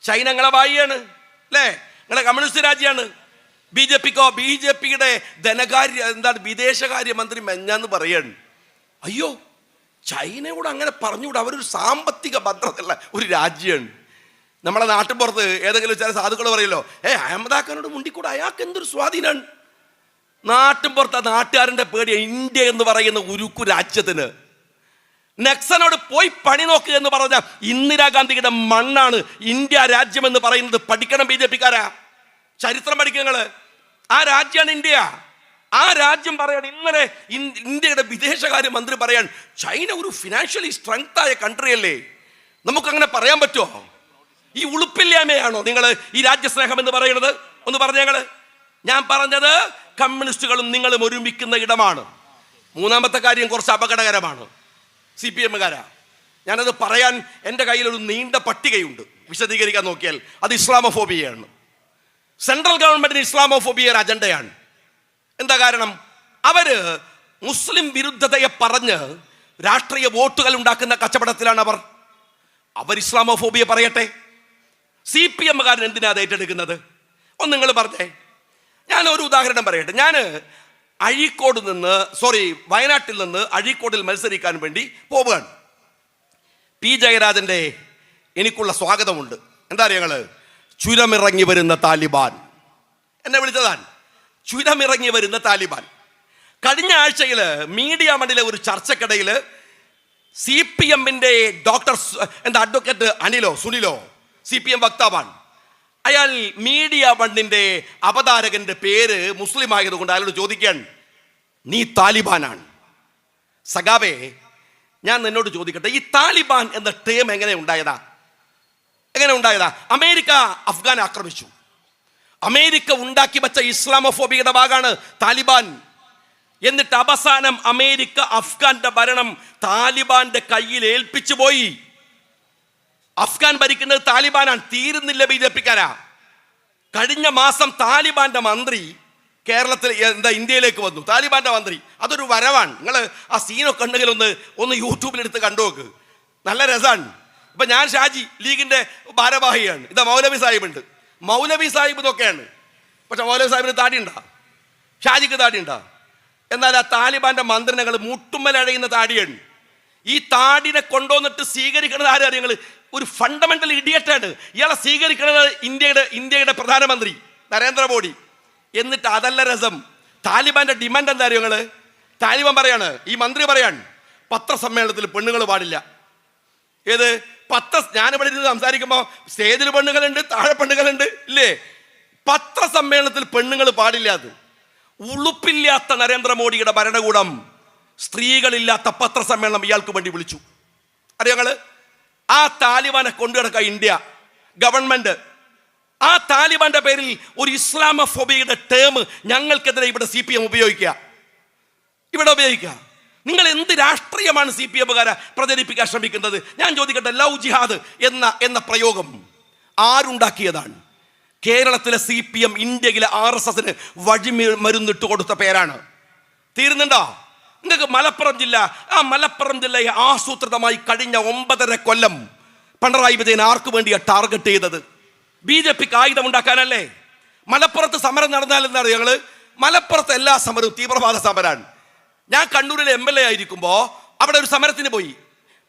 [SPEAKER 1] ചൈന നിങ്ങളെ വായിയാണ് അല്ലേ? നിങ്ങളെ കമ്മ്യൂണിസ്റ്റ് രാജ്യമാണ്. BJPയുടെ ധനകാര്യ വിദേശകാര്യ മന്ത്രി മെഞ്ഞാന്ന് പറയാണ്, അയ്യോ ചൈനയോട് അങ്ങനെ പറഞ്ഞുകൂടെ, അവരൊരു സാമ്പത്തിക ഭദ്രതയുള്ള ഒരു രാജ്യമാണ്. നമ്മളെ നാട്ടിൻപുറത്ത് ഏതെങ്കിലും ചില സാധുക്കൾ പറയല്ലോ, അഹമ്മദാഖാനോട് മുണ്ടിക്കൂടെ, അയാൾക്ക് എന്തൊരു സ്വാധീനമാണ്. നാട്ടിൻപുറത്ത് നാട്ടുകാരൻ്റെ പേടി. ഇന്ത്യ എന്ന് പറയുന്ന ഉരുക്കു രാജ്യത്തിന് നെക്സനോട് പോയി പണി നോക്കുക എന്ന് പറഞ്ഞ ഇന്ദിരാഗാന്ധിയുടെ മണ്ണാണ് ഇന്ത്യ രാജ്യം എന്ന് പറയുന്നത്. പഠിക്കണം BJP-കാരാ, ചരിത്രം പഠിക്കുക. ആ രാജ്യമാണ് ഇന്ത്യ. ആ രാജ്യം പറയാണ്, ഇന്നലെ ഇന്ത്യയുടെ വിദേശകാര്യ മന്ത്രി പറയാൻ ചൈന ഒരു ഫിനാൻഷ്യലി സ്ട്രെങ്ത് ആയ കൺട്രി അല്ലേ. നമുക്കങ്ങനെ പറയാൻ പറ്റുമോ? ഈ ഉളുപ്പില്ലായ്മയാണോ നിങ്ങൾ ഈ രാജ്യസ്നേഹം എന്ന് പറയുന്നത്? ഒന്ന് പറഞ്ഞ ഞങ്ങൾ. ഞാൻ പറഞ്ഞത് കമ്മ്യൂണിസ്റ്റുകളും നിങ്ങളും ഒരുമിക്കുന്ന ഇടമാണ്. മൂന്നാമത്തെ കാര്യം കുറച്ച് അപകടകരമാണ്. CPM-കാരാ, ഞാനത് പറയാൻ എൻ്റെ കയ്യിലൊരു നീണ്ട പട്ടികയുണ്ട്. വിശദീകരിക്കാൻ നോക്കിയാൽ അത് ഇസ്ലാമോഫോബിയയാണ്. സെൻട്രൽ ഗവൺമെന്റിന് ഇസ്ലാമോഫോബിയ ഒരു അജണ്ടയാണ്. എന്താ കാരണം? അവര് മുസ്ലിം വിരുദ്ധതയെ പറഞ്ഞ് രാഷ്ട്രീയ വോട്ടുകൾ ഉണ്ടാക്കുന്ന കച്ചവടത്തിലാണ് അവർ ഇസ്ലാമോഫോബിയ പറയട്ടെ. CPM-കാരൻ എന്തിനാ അത് ഏറ്റെടുക്കുന്നത്? ഒന്ന് നിങ്ങൾ പറഞ്ഞേ. ഞാൻ ഒരു ഉദാഹരണം പറയട്ടെ. ഞാൻ വയനാട്ടിൽ നിന്ന് അഴീക്കോടിൽ മത്സരിക്കാൻ വേണ്ടി പോവുകയാണ്. P. ജയരാജൻ്റെ എനിക്കുള്ള സ്വാഗതമുണ്ട്. എന്താ അറിയാം, ചുരമിറങ്ങി വരുന്ന താലിബാൻ എന്നെ വിളിച്ചതാണ്. ചുരമിറങ്ങി വരുന്ന താലിബാൻ. കഴിഞ്ഞ ആഴ്ചയിൽ മീഡിയ മണ്ണിലെ ഒരു ചർച്ചക്കിടയിൽ CPM-ന്റെ അഡ്വക്കേറ്റ് സുനിലോ CPM വക്താവാണ്. അയാൾ മീഡിയ വണ്ണിന്റെ അവതാരകന്റെ പേര് മുസ്ലിം ആയതുകൊണ്ട് അയാളോട് ചോദിക്കാൻ, നീ താലിബാനാണ്. സഖാവേ, ഞാൻ നിന്നോട് ചോദിക്കട്ടെ, ഈ താലിബാൻ എന്ന ടേം എങ്ങനെ ഉണ്ടായതാ? അമേരിക്ക അഫ്ഗാൻ ആക്രമിച്ചു. അമേരിക്ക ഉണ്ടാക്കി വെച്ച ഇസ്ലാമോഫോബിയുടെ ഭാഗമാണ് താലിബാൻ. എന്നിട്ട് അവസാനം അമേരിക്ക അഫ്ഗാന്റെ ഭരണം താലിബാന്റെ കയ്യിൽ ഏൽപ്പിച്ചു പോയി. അഫ്ഗാൻ ഭരിക്കുന്നത് താലിബാനാണ്. തീരുന്നില്ല BJP-ക്കാരാ. കഴിഞ്ഞ മാസം താലിബാന്റെ മന്ത്രി കേരളത്തിൽ ഇന്ത്യയിലേക്ക് വന്നു. താലിബാന്റെ മന്ത്രി, അതൊരു വരവാണ്. നിങ്ങൾ ആ സീനൊക്കെ ഉണ്ടെങ്കിൽ ഒന്ന് യൂട്യൂബിലെടുത്ത് കണ്ടു നോക്ക്, നല്ല രസമാണ്. ഇപ്പൊ ഞാൻ ഷാജി ലീഗിന്റെ ഭാരവാഹിയാണ്. ഇതാ മൗലവി സാഹിബ് ഉണ്ട്. മൗലവി സാഹിബ് ഇതൊക്കെയാണ്. പക്ഷെ മൗലവി സാഹിബിന് താടിയുണ്ടാ, ഷാജിക്ക് താടിയുണ്ടാ. എന്നാൽ ആ താലിബാന്റെ മന്ത്രിനങ്ങൾ മുട്ടുമ്മലഴയുന്ന താടിയാണ്. ഈ താടിനെ കൊണ്ടുവന്നിട്ട് സ്വീകരിക്കുന്നത് ആരും അറിയങ്ങൾ, ഒരു ഫണ്ടമെന്റൽ ഇഡിയറ്റാണ്. ഇയാളെ സ്വീകരിക്കുന്നത് ഇന്ത്യയുടെ പ്രധാനമന്ത്രി നരേന്ദ്രമോദി. എന്നിട്ട് അതല്ല രസം, താലിബാന്റെ ഡിമാൻഡ് എന്താ അറിയോ നിങ്ങള്? താലിബാൻ പറയാണ്, ഈ മന്ത്രി പറയാണ്, പത്രസമ്മേളനത്തിൽ പെണ്ണുങ്ങൾ പാടില്ല. ഏത് ഞാനിവിടെ ഇരുന്ന് സംസാരിക്കുമ്പോൾ സ്റ്റേജിൽ പെണ്ണുങ്ങളുണ്ട്, താഴെ പെണ്ണുങ്ങളുണ്ട്, ഇല്ലേ? പത്രസമ്മേളനത്തിൽ പെണ്ണുങ്ങൾ പാടില്ല. അത് ഉളുപ്പില്ലാത്ത നരേന്ദ്രമോദിയുടെ ഭരണകൂടം സ്ത്രീകളില്ലാത്ത പത്രസമ്മേളനം ഇയാൾക്ക് വേണ്ടി വിളിച്ചു. അറിയാങ്ങള്, ആ താലിബാനെ കൊണ്ടുനടക്കുക ഇന്ത്യ ഗവൺമെന്റ്. ആ താലിബാന്റെ പേരിൽ ഒരു ഇസ്ലാമോഫോബിയുടെ ടേം ഞങ്ങൾക്കെതിരെ ഇവിടെ CPM ഉപയോഗിക്കുക. നിങ്ങൾ എന്ത് രാഷ്ട്രീയമാണ് CPM-കാരെ പ്രചരിപ്പിക്കാൻ ശ്രമിക്കുന്നത്? ഞാൻ ചോദിക്കട്ടെ, ലവ് ജിഹാദ് എന്ന പ്രയോഗം ആരുണ്ടാക്കിയതാണ്? കേരളത്തിലെ CPM ഇന്ത്യയിലെ RSSന് വഴിമരുന്നിട്ട് കൊടുത്ത പേരാണ്. തീരുന്നുണ്ടോ? നിങ്ങൾക്ക് മലപ്പുറം ജില്ലയെ ആസൂത്രിതമായി കഴിഞ്ഞ 9.5 കൊല്ലം പിണറായി വിജയൻ ആർക്ക് വേണ്ടിയാണ് ടാർഗറ്റ് ചെയ്തത്? BJP-ക്ക് ആയുധം ഉണ്ടാക്കാനല്ലേ? മലപ്പുറത്ത് സമരം നടന്നാൽ എന്താ ഞങ്ങള്? മലപ്പുറത്ത് എല്ലാ സമരവും തീവ്രവാദ സമരമാണ്. ഞാൻ കണ്ണൂരിലെ MLA ആയിരിക്കുമ്പോൾ അവിടെ ഒരു സമരത്തിന് പോയി.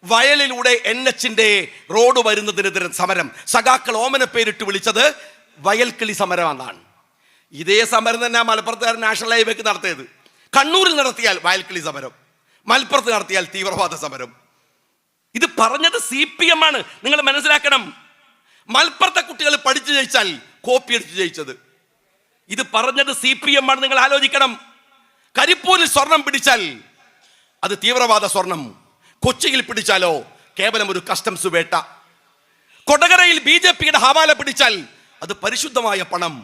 [SPEAKER 1] വയലിലൂടെ NH-ന്റെ റോഡ് വരുന്നതിനെതിരെ സമരം. സഖാക്കൾ ഓമന പേരിട്ട് വിളിച്ചത് വയൽക്കിളി സമരം എന്നാണ്. ഇതേ സമരം തന്നെ മലപ്പുറത്തുകാരൻ നാഷണൽ ഹൈവേക്ക് നടത്തിയത്. കണ്ണൂരിൽ നടത്തിയാൽ വയൽക്കിളി സമരം, മലപ്പുറത്ത് നടത്തിയാൽ തീവ്രവാദ സമരം. ഇത് പറഞ്ഞത് CPM ആണ്. നിങ്ങൾ മനസ്സിലാക്കണം. മലപ്പുറത്തെ കുട്ടികൾ പഠിച്ചു ജയിച്ചാൽ കോപ്പി അടിച്ച് ജയിച്ചത്. ഇത് പറഞ്ഞത് CPM ആണ്. നിങ്ങൾ ആലോചിക്കണം. കരിപ്പൂരിൽ സ്വർണം പിടിച്ചാൽ അത് തീവ്രവാദ സ്വർണം, കൊച്ചിയിൽ പിടിച്ചാലോ കേവലം ഒരു കസ്റ്റംസ് വേട്ട. കൊടകരയിൽ BJP-യുടെ ഹവാല പിടിച്ചാൽ അത് പരിശുദ്ധമായ പണം.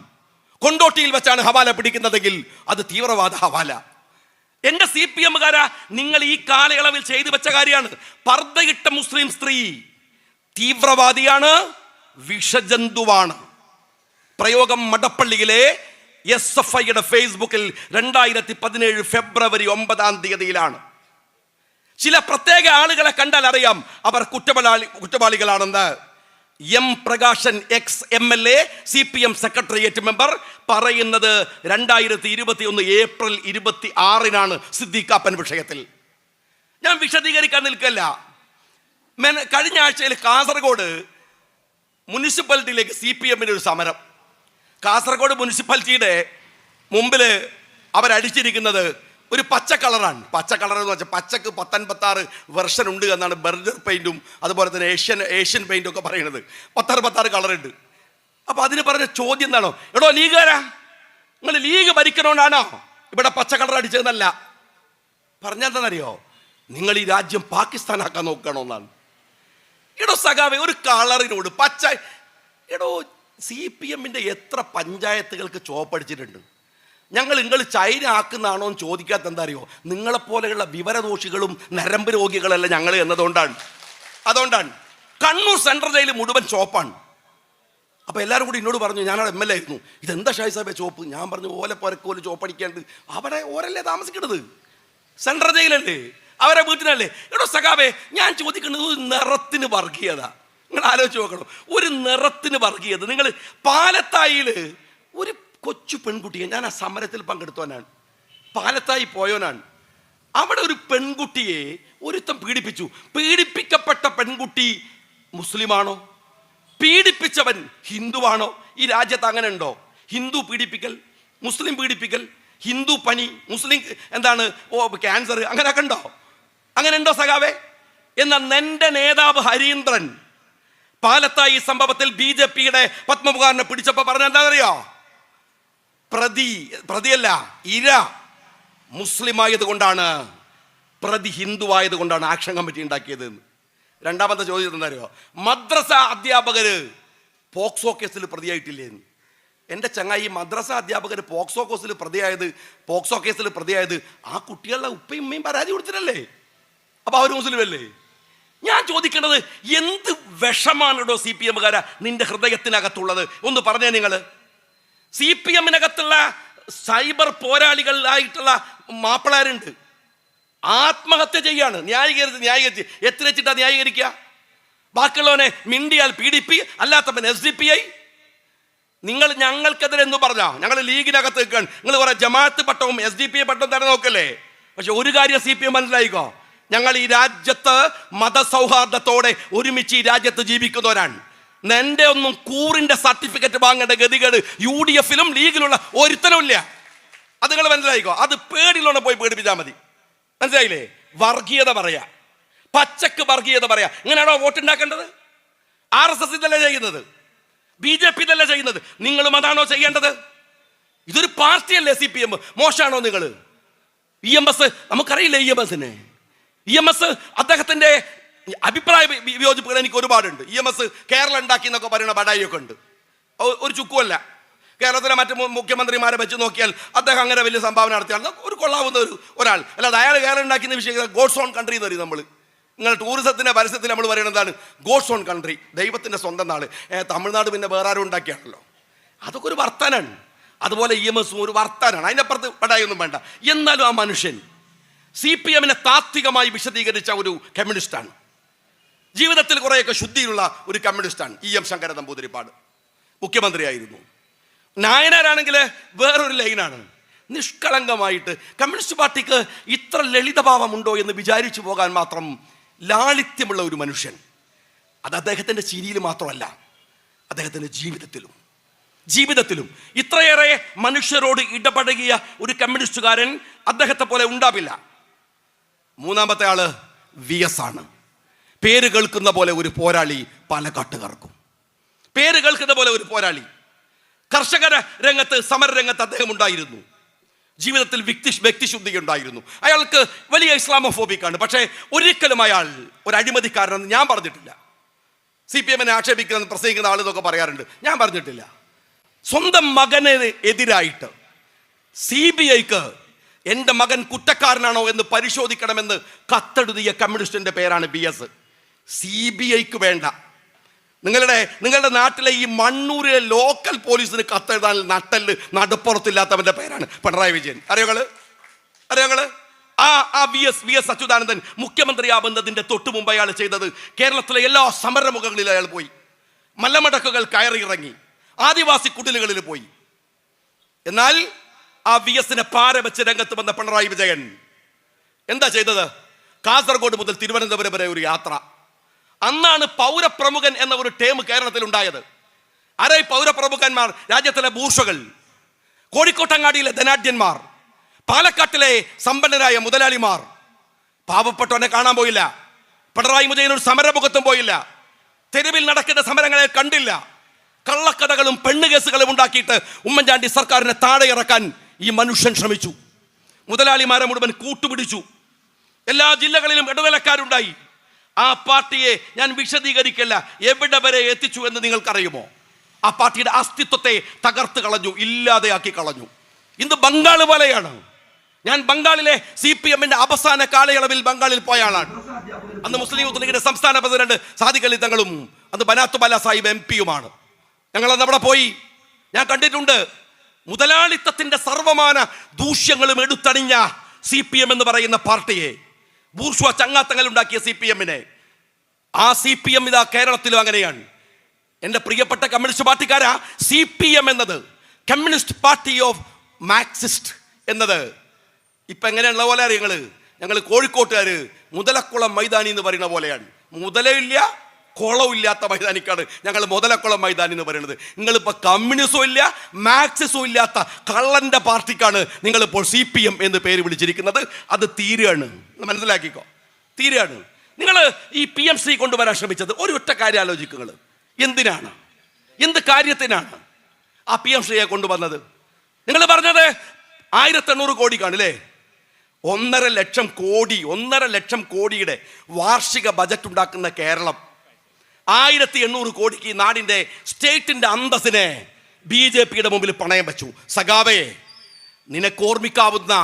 [SPEAKER 1] കൊണ്ടോട്ടിയിൽ വെച്ചാണ് ഹവാല പിടിക്കുന്നതെങ്കിൽ അത് തീവ്രവാദ ഹവാല. എന്റെ CPM-കാരാ, നിങ്ങൾ ഈ കാലയളവിൽ ചെയ്തു വെച്ച കാര്യമാണ്. പർദ്ദയിട്ട മുസ്ലിം സ്ത്രീ തീവ്രവാദിയാണ്, വിഷജന്തുവാണ്. പ്രയോഗം മടപ്പള്ളിയിലെ SFI-യുടെ ഫേസ്ബുക്കിൽ 2017 ഫെബ്രുവരി 9 ചില പ്രത്യേക ആളുകളെ കണ്ടാൽ അറിയാം അവർ കുറ്റവാളികളാണെന്ന്. M Prakashan ex-MLA CPM secretariat member പറയുന്നത് 2021 ഏപ്രിൽ 26 സിദ്ദീഖാപ്പൻ വിഷയത്തിൽ. ഞാൻ വിശദീകരിക്കാൻ നിൽക്കല്ല. കഴിഞ്ഞ ആഴ്ചയിൽ കാസർഗോഡ് മുനിസിപ്പാലിറ്റിയിലേക്ക് CPM-ന്റെ ഒരു സമരം. കാസർഗോഡ് മുനിസിപ്പാലിറ്റിയുടെ മുമ്പിൽ അവരടിച്ചിരിക്കുന്നത് ഒരു പച്ച കളറാണ്. പച്ച കളർ എന്ന് വെച്ചാൽ പച്ചക്ക് 56 വെർഷൻ ഉണ്ട് എന്നാണ് ബർജർ പെയിന്റും അതുപോലെ തന്നെ ഏഷ്യൻ പെയിന്റും ഒക്കെ പറയുന്നത്. 56 കളറുണ്ട്. അപ്പൊ അതിന് പറഞ്ഞ ചോദ്യം എന്താണോ, എടോ ലീഗുകാരാ, നിങ്ങൾ ലീഗ് ഭരിക്കണോണ്ടാണോ ഇവിടെ പച്ച കളർ അടിച്ചതെന്നല്ല. പറഞ്ഞെന്താണെന്നറിയോ, നിങ്ങൾ ഈ രാജ്യം പാകിസ്ഥാനാക്കാൻ നോക്കണമെന്നാണ്. എടോ സഖാവേ, ഒരു കളറിനോട് പച്ച, എടോ CPM-ന്റെ എത്ര പഞ്ചായത്തുകൾക്ക് ചോപ്പടിച്ചിട്ടുണ്ട്. നിങ്ങൾ ചൈന ആക്കുന്നതാണോ എന്ന് ചോദിക്കാത്ത എന്താ അറിയോ, നിങ്ങളെപ്പോലെയുള്ള വിവരദോഷികളും നരമ്പ് രോഗികളല്ല ഞങ്ങൾ എന്നതുകൊണ്ടാണ്. അതുകൊണ്ടാണ് കണ്ണൂർ സെൻട്രൽ ജയിൽ മുഴുവൻ ചോപ്പാണ്. അപ്പൊ എല്ലാവരും കൂടി എന്നോട് പറഞ്ഞു, ഞാനവിടെ MLA ആയിരുന്നു, ഇതെന്താ ഷായി സാഹിബേ ചോപ്പ്? ഞാൻ പറഞ്ഞു, ഓലപ്പോരക്കോല് ചോപ്പടിക്കാണ്ട് അവിടെ ഓരല്ലേ താമസിക്കണത്, സെൻട്രൽ ജയിലല്ലേ, അവരെ വീട്ടിനല്ലേ. എടോ സഖാവേ, ഞാൻ ചോദിക്കുന്നത് ഒരു നിറത്തിന് വർഗീയത. നിങ്ങൾ ആലോചിച്ച് നോക്കണം, ഒരു നിറത്തിന് വർഗീയത. നിങ്ങൾ പാലത്തായിൽ ഒരു കൊച്ചു പെൺകുട്ടിയെ, ഞാൻ ആ സമരത്തിൽ പങ്കെടുത്തവനാണ്, പാലത്തായി പോയവനാണ്. അവിടെ ഒരു പെൺകുട്ടിയെ ഒരുത്തം പീഡിപ്പിച്ചു. പീഡിപ്പിക്കപ്പെട്ട പെൺകുട്ടി മുസ്ലിമാണോ? പീഡിപ്പിച്ചവൻ ഹിന്ദുവാണോ? ഈ രാജ്യത്ത് അങ്ങനെ ഉണ്ടോ? ഹിന്ദു പീഡിപ്പിക്കൽ, മുസ്ലിം പീഡിപ്പിക്കൽ, ഹിന്ദു പനി, മുസ്ലിം ക്യാൻസർ, അങ്ങനെയൊക്കെ ഉണ്ടോ? അങ്ങനെ ഉണ്ടോ സഖാവേ? എന്നാൽ എൻ്റെ നേതാവ് ഹരീന്ദ്രൻ പാലത്തായി സംഭവത്തിൽ BJP-യുടെ പത്മകുമാറിനെ പിടിച്ചപ്പോ പറഞ്ഞ എന്താണെന്നറിയോ? പ്രതിയല്ല, ഇര മുസ്ലിം ആയതുകൊണ്ടാണ്, പ്രതി ഹിന്ദു ആയതുകൊണ്ടാണ് ആക്ഷൻ കമ്മിറ്റി ഉണ്ടാക്കിയത്. രണ്ടാമത്തെ ചോദ്യം എന്താ? മദ്രസ അധ്യാപകര് പോക്സോ കേസിൽ പ്രതിയായിട്ടില്ലേ? എൻ്റെ ചങ്ങായി, മദ്രസ അധ്യാപകർ പോക്സോ കേസിൽ പ്രതിയായത് ആ കുട്ടികളുടെ ഉപ്പയും ഉമ്മയും പരാതി കൊടുത്തിട്ടല്ലേ? അപ്പൊ അവർ മുസ്ലിം അല്ലേ? ഞാൻ ചോദിക്കേണ്ടത്, എന്ത് വിഷമാണോ CPM-കാരാ നിന്റെ ഹൃദയത്തിനകത്തുള്ളത്? ഒന്ന് പറഞ്ഞേ നിങ്ങൾ. CPM-നകത്തുള്ള സൈബർ പോരാളികളായിട്ടുള്ള മാപ്പിളാരുണ്ട്, ആത്മഹത്യ ചെയ്യാണ്. ന്യായീകരിച്ച് എത്ര വെച്ചിട്ടാ ന്യായീകരിക്കുക? ബാക്കിയുള്ളവനെ മിണ്ടിയാൽ PDP, അല്ലാത്തവൻ SDPI. നിങ്ങൾ ഞങ്ങൾക്കെതിരെ എന്ന് പറഞ്ഞാ ഞങ്ങൾ ലീഗിനകത്ത് നിൽക്കാൻ നിങ്ങൾ കുറെ ജമാഅത്ത് പട്ടവും SDPI പട്ടവും തരാൻ നോക്കല്ലേ? പക്ഷെ ഒരു കാര്യം CPM മനസ്സിലായിക്കോ, ഞങ്ങൾ ഈ രാജ്യത്ത് മതസൗഹാർദ്ദത്തോടെ ഒരുമിച്ച് ഈ രാജ്യത്ത് ജീവിക്കുന്നവരാണ്. എൻ്റെ ഒന്നും കൂറിന്റെ സർട്ടിഫിക്കറ്റ് വാങ്ങേണ്ട ഗതികേട് UDF-ലും ലീഗിലുള്ള ഒരുത്തനും ഇല്ല. അത് നിങ്ങൾ മനസ്സിലായിക്കോ. അത് പേടിയിലുള്ള പോയി പേടിപ്പിച്ചാൽ മതി. മനസ്സിലായില്ലേ? വർഗീയത പറയാ, പച്ചക്ക് വർഗീയത പറയാ. ഇങ്ങനെയാണോ വോട്ട് ഉണ്ടാക്കേണ്ടത്? RSS ഇതല്ലേ ചെയ്യുന്നത്? BJP ഇതല്ലേ ചെയ്യുന്നത്? നിങ്ങളും അതാണോ ചെയ്യേണ്ടത്? ഇതൊരു പാർട്ടിയല്ലേ CPM? മോശമാണോ നിങ്ങൾ? EMS നമുക്കറിയില്ല. EMS അദ്ദേഹത്തിന്റെ അഭിപ്രായ വിയോജിപ്പുകൾ എനിക്ക് ഒരുപാടുണ്ട്. EMS കേരളം ഉണ്ടാക്കി എന്നൊക്കെ പറയുന്ന ബടായിയൊക്കെ ഉണ്ട്. ഒരു ചുക്കുമല്ല. കേരളത്തിലെ മറ്റ് മുഖ്യമന്ത്രിമാരെ വെച്ച് നോക്കിയാൽ അദ്ദേഹം അങ്ങനെ വലിയ സംഭാവന നടത്തിയാണ് ഒരു കൊള്ളാവുന്ന ഒരാൾ. അല്ലാതെ അയാൾ കേരളം ഉണ്ടാക്കുന്ന വിഷയം ഗോഡ്സ് ഓൺ കൺട്രി എന്ന് പറയും നമ്മൾ. നിങ്ങൾ ടൂറിസത്തിന്റെ പരസ്യത്തിൽ നമ്മൾ പറയുന്നത് എന്താണ്? ഗോഡ്സ് ഓൺ കൺട്രി, ദൈവത്തിന്റെ സ്വന്തം നാട്. തമിഴ്നാട് പിന്നെ വേറെ ആരും ഉണ്ടാക്കിയാണല്ലോ. അതൊക്കെ ഒരു വർത്താനാണ്. അതുപോലെ EMS ഒരു വർത്താനാണ്. അതിനപ്പുറത്ത് പടായൊന്നും വേണ്ട. എന്നാലും ആ മനുഷ്യൻ CPM-നെ താത്വികമായി വിശദീകരിച്ച ഒരു കമ്മ്യൂണിസ്റ്റാണ്. ജീവിതത്തിൽ കുറേയൊക്കെ ശുദ്ധിയുള്ള ഒരു കമ്മ്യൂണിസ്റ്റാണ്. EM ശങ്കരൻ നമ്പൂതിരിപ്പാട് മുഖ്യമന്ത്രിയായിരുന്നു. നായനാരാണെങ്കിൽ വേറൊരു ലൈനാണ്. നിഷ്കളങ്കമായിട്ട് കമ്മ്യൂണിസ്റ്റ് പാർട്ടിക്ക് ഇത്ര ലളിതഭാവമുണ്ടോ എന്ന് വിചാരിച്ചു പോകാൻ മാത്രം ലാളിത്യമുള്ള ഒരു മനുഷ്യൻ. അത് അദ്ദേഹത്തിൻ്റെ ചിരിയിൽ മാത്രമല്ല, അദ്ദേഹത്തിൻ്റെ ജീവിതത്തിലും ഇത്രയേറെ മനുഷ്യരോട് ഇടപഴകിയ ഒരു കമ്മ്യൂണിസ്റ്റുകാരൻ അദ്ദേഹത്തെ പോലെ ഉണ്ടാവില്ല. മൂന്നാമത്തെ ആള് VS ആണ്. പേര് കേൾക്കുന്ന പോലെ ഒരു പോരാളി പാലക്കാട്ടുകാർക്കും. പേര് കേൾക്കുന്ന പോലെ ഒരു പോരാളി. കർഷക രംഗത്ത്, സമരരംഗത്ത് അദ്ദേഹം ഉണ്ടായിരുന്നു. ജീവിതത്തിൽ വ്യക്തിശുദ്ധി ഉണ്ടായിരുന്നു. അയാൾക്ക് വലിയ ഇസ്ലാമോഫോബിക്കാണ്. പക്ഷേ ഒരിക്കലും അയാൾ ഒരു അഴിമതിക്കാരനെന്ന് ഞാൻ പറഞ്ഞിട്ടില്ല. CPM-നെ ആക്ഷേപിക്കുന്ന പ്രസംഗിക്കുന്ന ആളെന്നൊക്കെ പറയാറുണ്ട്. ഞാൻ പറഞ്ഞിട്ടില്ല. സ്വന്തം മകന് എതിരായിട്ട് CBI-ക്ക് എൻ്റെ മകൻ കുറ്റക്കാരനാണോ എന്ന് പരിശോധിക്കണമെന്ന് കത്തെഴുതിയ കമ്മ്യൂണിസ്റ്റിന്റെ പേരാണ് BS. CBI-ക്ക് വേണ്ട. നിങ്ങളുടെ നാട്ടിലെ ഈ മണ്ണൂരിലെ ലോക്കൽ പോലീസിന് കത്തെഴുതാൻ നടുപ്പുറത്തില്ലാത്തവന്റെ പേരാണ് പിണറായി വിജയൻ. അറിയാങ്ങള് ആ VS അച്യുതാനന്ദൻ മുഖ്യമന്ത്രിയാവുന്നതിന്റെ തൊട്ടു മുമ്പ് അയാൾ ചെയ്തത് കേരളത്തിലെ എല്ലാ സമരമുഖങ്ങളിൽ അയാൾ പോയി, മലമടക്കുകൾ കയറി ഇറങ്ങി, ആദിവാസി കുടിലുകളിൽ പോയി. എന്നാൽ ആ VS-നെ പാര വെച്ച് രംഗത്ത് വന്ന പിണറായി വിജയൻ എന്താ ചെയ്തത്? കാസർഗോഡ് മുതൽ തിരുവനന്തപുരം വരെ ഒരു യാത്ര. അന്നാണ് പൗരപ്രമുഖൻ എന്ന ഒരു ടേം കേരളത്തിൽ ഉണ്ടായത്. ആരെ പൗരപ്രമുഖന്മാർ? രാജ്യത്തിലെ ബൂർഷകൾ, കോഴിക്കോട്ടങ്ങാടിയിലെ ധനാഢ്യന്മാർ, പാലക്കാട്ടിലെ സമ്പന്നരായ മുതലാളിമാർ. പാവപ്പെട്ടവനെ കാണാൻ പോയില്ല. പിണറായി വിജയൻ ഒരു സമരമുഖത്തും പോയില്ല. തെരുവിൽ നടക്കുന്ന സമരങ്ങളെ കണ്ടില്ല. കള്ളക്കഥകളും പെണ്ണുകേസുകളും ഉണ്ടാക്കിയിട്ട് ഉമ്മൻചാണ്ടി സർക്കാരിനെ താഴെ ഇറക്കാൻ ഈ മനുഷ്യൻ ശ്രമിച്ചു. മുതലാളിമാരെ മുഴുവൻ കൂട്ടുപിടിച്ചു. എല്ലാ ജില്ലകളിലും ഇടനിലക്കാരുണ്ടായി. ആ പാർട്ടിയെ ഞാൻ വിശദീകരിക്കില്ല എവിടെ വരെ എത്തിച്ചു എന്ന് നിങ്ങൾക്കറിയുമോ? ആ പാർട്ടിയുടെ അസ്തിത്വത്തെ തകർത്ത് കളഞ്ഞു, ഇല്ലാതെയാക്കി കളഞ്ഞു. ഇന്ന് ബംഗാൾ പോലെയാണ്. ഞാൻ ബംഗാളിലെ CPM-ന്റെ അവസാന കാലയളവിൽ ബംഗാളിൽ പോയ ആളാണ്. അന്ന് മുസ്ലിം യൂത്ത് ലീഗിന്റെ സംസ്ഥാന പ്രസിഡന്റ് സാദിഖ് അലി തങ്ങളും അന്ന് ബനാത്ത് ബാല സാഹിബ് MP-യുമാണ്. ഞങ്ങളന്ന് അവിടെ പോയി. ഞാൻ കണ്ടിട്ടുണ്ട് മുതലാളിത്തത്തിന്റെ സർവമാന ദൂഷ്യങ്ങളും എടുത്തണിഞ്ഞ CPM എന്ന് പറയുന്ന പാർട്ടിയെ, ബൂർഷ്വ ചങ്ങാത്തങ്ങൾ ഉണ്ടാക്കിയ CPM-നെ. ആ CPM ഇതാ കേരളത്തിലും അങ്ങനെയാണ്. എൻ്റെ പ്രിയപ്പെട്ട കമ്മ്യൂണിസ്റ്റ് പാർട്ടിക്കാരാ, CPM എന്നത് കമ്മ്യൂണിസ്റ്റ് പാർട്ടി ഓഫ് മാർക്സിസ്റ്റ് എന്നത് ഇപ്പം എങ്ങനെയുള്ള പോലെ അറിയങ്ങള്, ഞങ്ങൾ കോഴിക്കോട്ടുകാര് മുതലക്കുളം മൈതാനി എന്ന് പറയുന്ന പോലെയാണ്. മുതലില്ല കുളമില്ലാത്ത മൈതാനിക്കാണ് ഞങ്ങൾ മുതലക്കുളം മൈതാനി എന്ന് പറയുന്നത്. നിങ്ങളിപ്പോൾ കമ്മ്യൂണിസവും ഇല്ല മാർക്സിസവും ഇല്ലാത്ത കള്ളന്റെ പാർട്ടിക്കാണ് നിങ്ങളിപ്പോൾ CPM എന്ന് പേര് വിളിച്ചിരിക്കുന്നത്. അത് തീരുകയാണ്, മനസ്സിലാക്കിക്കോ, തീരുകയാണ്. നിങ്ങൾ ഈ PMC കൊണ്ടുവരാൻ ശ്രമിച്ചത് ഒരു ഒറ്റ കാര്യം ആലോചിക്കുക. എന്തിനാണ്, എന്ത് കാര്യത്തിനാണ് ആ പി എം ശ്രീയെ കൊണ്ടുവന്നത്? നിങ്ങൾ പറഞ്ഞത് 1800 കോടിക്കാണ് അല്ലേ? 1.5 ലക്ഷം കോടിയുടെ വാർഷിക ബജറ്റ് ഉണ്ടാക്കുന്ന കേരളം 1800 കോടിക്ക് ഈ നാടിൻ്റെ സ്റ്റേറ്റിൻ്റെ അന്തസ്സിനെ BJPയുടെ മുമ്പിൽ പണയം വെച്ചു. സഖാവേ, നിനക്ക് ഓർമ്മിക്കാവുന്ന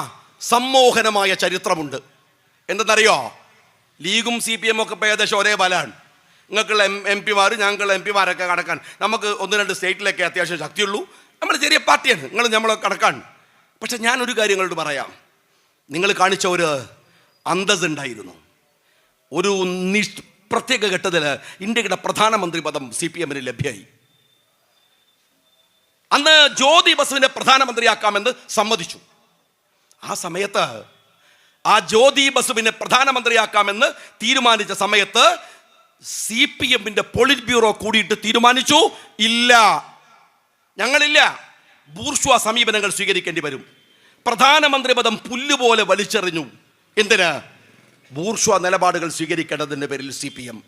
[SPEAKER 1] സമ്മോഹനമായ ചരിത്രമുണ്ട്. എന്തെന്നറിയോ? ലീഗും CPM ഒക്കെ ഇപ്പോൾ ഏകദേശം ഒരേ ബലമാണ്. നിങ്ങൾക്കുള്ള MP മാർ, ഞങ്ങൾക്കുള്ള MP മാരൊക്കെ കടക്കാൻ നമുക്ക് 1-2 സ്റ്റേറ്റിലൊക്കെ അത്യാവശ്യം ശക്തിയുള്ളൂ. നമ്മൾ ചെറിയ പാർട്ടിയാണ്, നിങ്ങൾ നമ്മളൊക്കെ കടക്കാൻ. പക്ഷെ ഞാനൊരു കാര്യം നിങ്ങളോട് പറയാം. നിങ്ങൾ കാണിച്ച ഒരു അന്തസ് ഉണ്ടായിരുന്നു. ഒരു പ്രത്യേക ഘട്ടത്തിൽ ഇന്ത്യയുടെ പ്രധാനമന്ത്രി പദം CPM-ന് ലഭ്യമായി. അന്ന് ജ്യോതി ബസുവിനെ പ്രധാനമന്ത്രിയാക്കാമെന്ന് സമ്മതിച്ചു. ആ സമയത്ത് ആ ജ്യോതി ബസുവിനെ പ്രധാനമന്ത്രിയാക്കാമെന്ന് തീരുമാനിച്ച സമയത്ത് CPM-ന്റെ പൊളിറ്റ് ബ്യൂറോ കൂടിയിട്ട് തീരുമാനിച്ചു, ഇല്ല, ഞങ്ങളില്ല, ബൂർഷ്വാ സമീപനങ്ങൾ സ്വീകരിക്കേണ്ടി വരും. പ്രധാനമന്ത്രി പദം പുല്ലുപോലെ വലിച്ചെറിഞ്ഞു. എന്തിന്? ബൂർഷ്വാ നിലപാടുകൾ സ്വീകരിക്കേണ്ടതിൻ്റെ പേരിൽ CPM.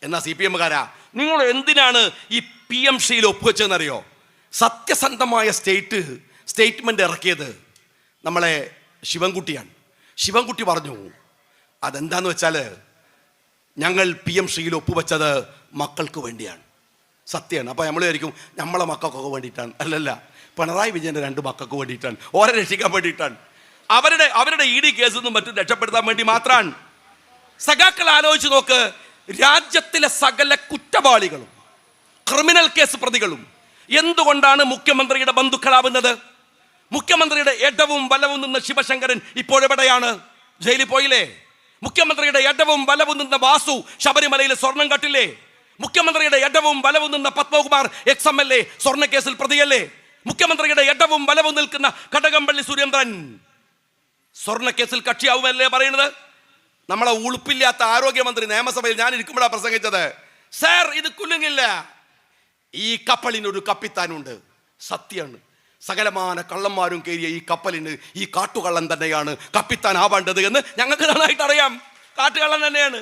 [SPEAKER 1] എന്നാ CPM-കാരാ, നിങ്ങൾ എന്തിനാണ് ഈ PMCയിൽ ഒപ്പുവെച്ചതെന്നറിയോ? സത്യസന്ധമായ സ്റ്റേറ്റ്മെൻ്റ് ഇറക്കിയത് നമ്മളെ ശിവൻകുട്ടിയാണ്. ശിവൻകുട്ടി പറഞ്ഞു, അതെന്താന്ന് വെച്ചാൽ ഞങ്ങൾ PMCയിൽ ഒപ്പുവെച്ചത് മക്കൾക്ക് വേണ്ടിയാണ്. സത്യമാണ്. അപ്പോൾ നമ്മൾ വിചാരിക്കും നമ്മളെ മക്കൾക്കൊക്കെ വേണ്ടിയിട്ടാണ്. അല്ലല്ല, പിണറായി വിജയൻ്റെ 2 മക്കൾക്ക് വേണ്ടിയിട്ടാണ്, ഓരെ രക്ഷിക്കാൻ വേണ്ടിയിട്ടാണ്, അവരുടെ ED കേസിൽ നിന്നും മറ്റും രക്ഷപ്പെടുത്താൻ വേണ്ടി മാത്രമാണ്. സഖാക്കൾ ആലോചിച്ച് നോക്ക്, രാജ്യത്തിലെ സകല കുറ്റവാളികളും ക്രിമിനൽ കേസ് പ്രതികളും എന്തുകൊണ്ടാണ് മുഖ്യമന്ത്രിയുടെ ബന്ധുക്കളാവുന്നത്? മുഖ്യമന്ത്രിയുടെ ഇടവും വലവും നിന്ന ശിവശങ്കരൻ ഇപ്പോഴെവിടെയാണ്? ജയിലിൽ പോയില്ലേ? മുഖ്യമന്ത്രിയുടെ ഇടവും വലവും നിന്ന വാസു ശബരിമലയിൽ സ്വർണം കട്ടില്ലേ? മുഖ്യമന്ത്രിയുടെ ഇടവും വലവും നിന്ന പത്മകുമാർ XMLA സ്വർണ്ണക്കേസിൽ പ്രതിയല്ലേ? മുഖ്യമന്ത്രിയുടെ ഇടവും വലവും നിൽക്കുന്ന കടകംപള്ളി സുരേന്ദ്രൻ സ്വർണ്ണക്കേസിൽ കക്ഷിയാവുമല്ലേ പറയുന്നത്? നമ്മളെ ഉളുപ്പില്ലാത്ത ആരോഗ്യമന്ത്രി നിയമസഭയിൽ ഞാൻ ഇരിക്കുമ്പോഴാണ് പ്രസംഗിച്ചത്, സാർ ഇത് കുലുങ്ങില്ല, ഈ കപ്പലിനൊരു കപ്പിത്താനുണ്ട്. സത്യമാണ്. സകലമാന കള്ളന്മാരും കയറിയ ഈ കപ്പലിന് ഈ കാട്ടുകള്ളൻ തന്നെയാണ് കപ്പിത്താൻ ആവേണ്ടത് എന്ന് ഞങ്ങൾക്ക് നന്നായിട്ട് അറിയാം. കാട്ടുകള്ളൻ തന്നെയാണ്.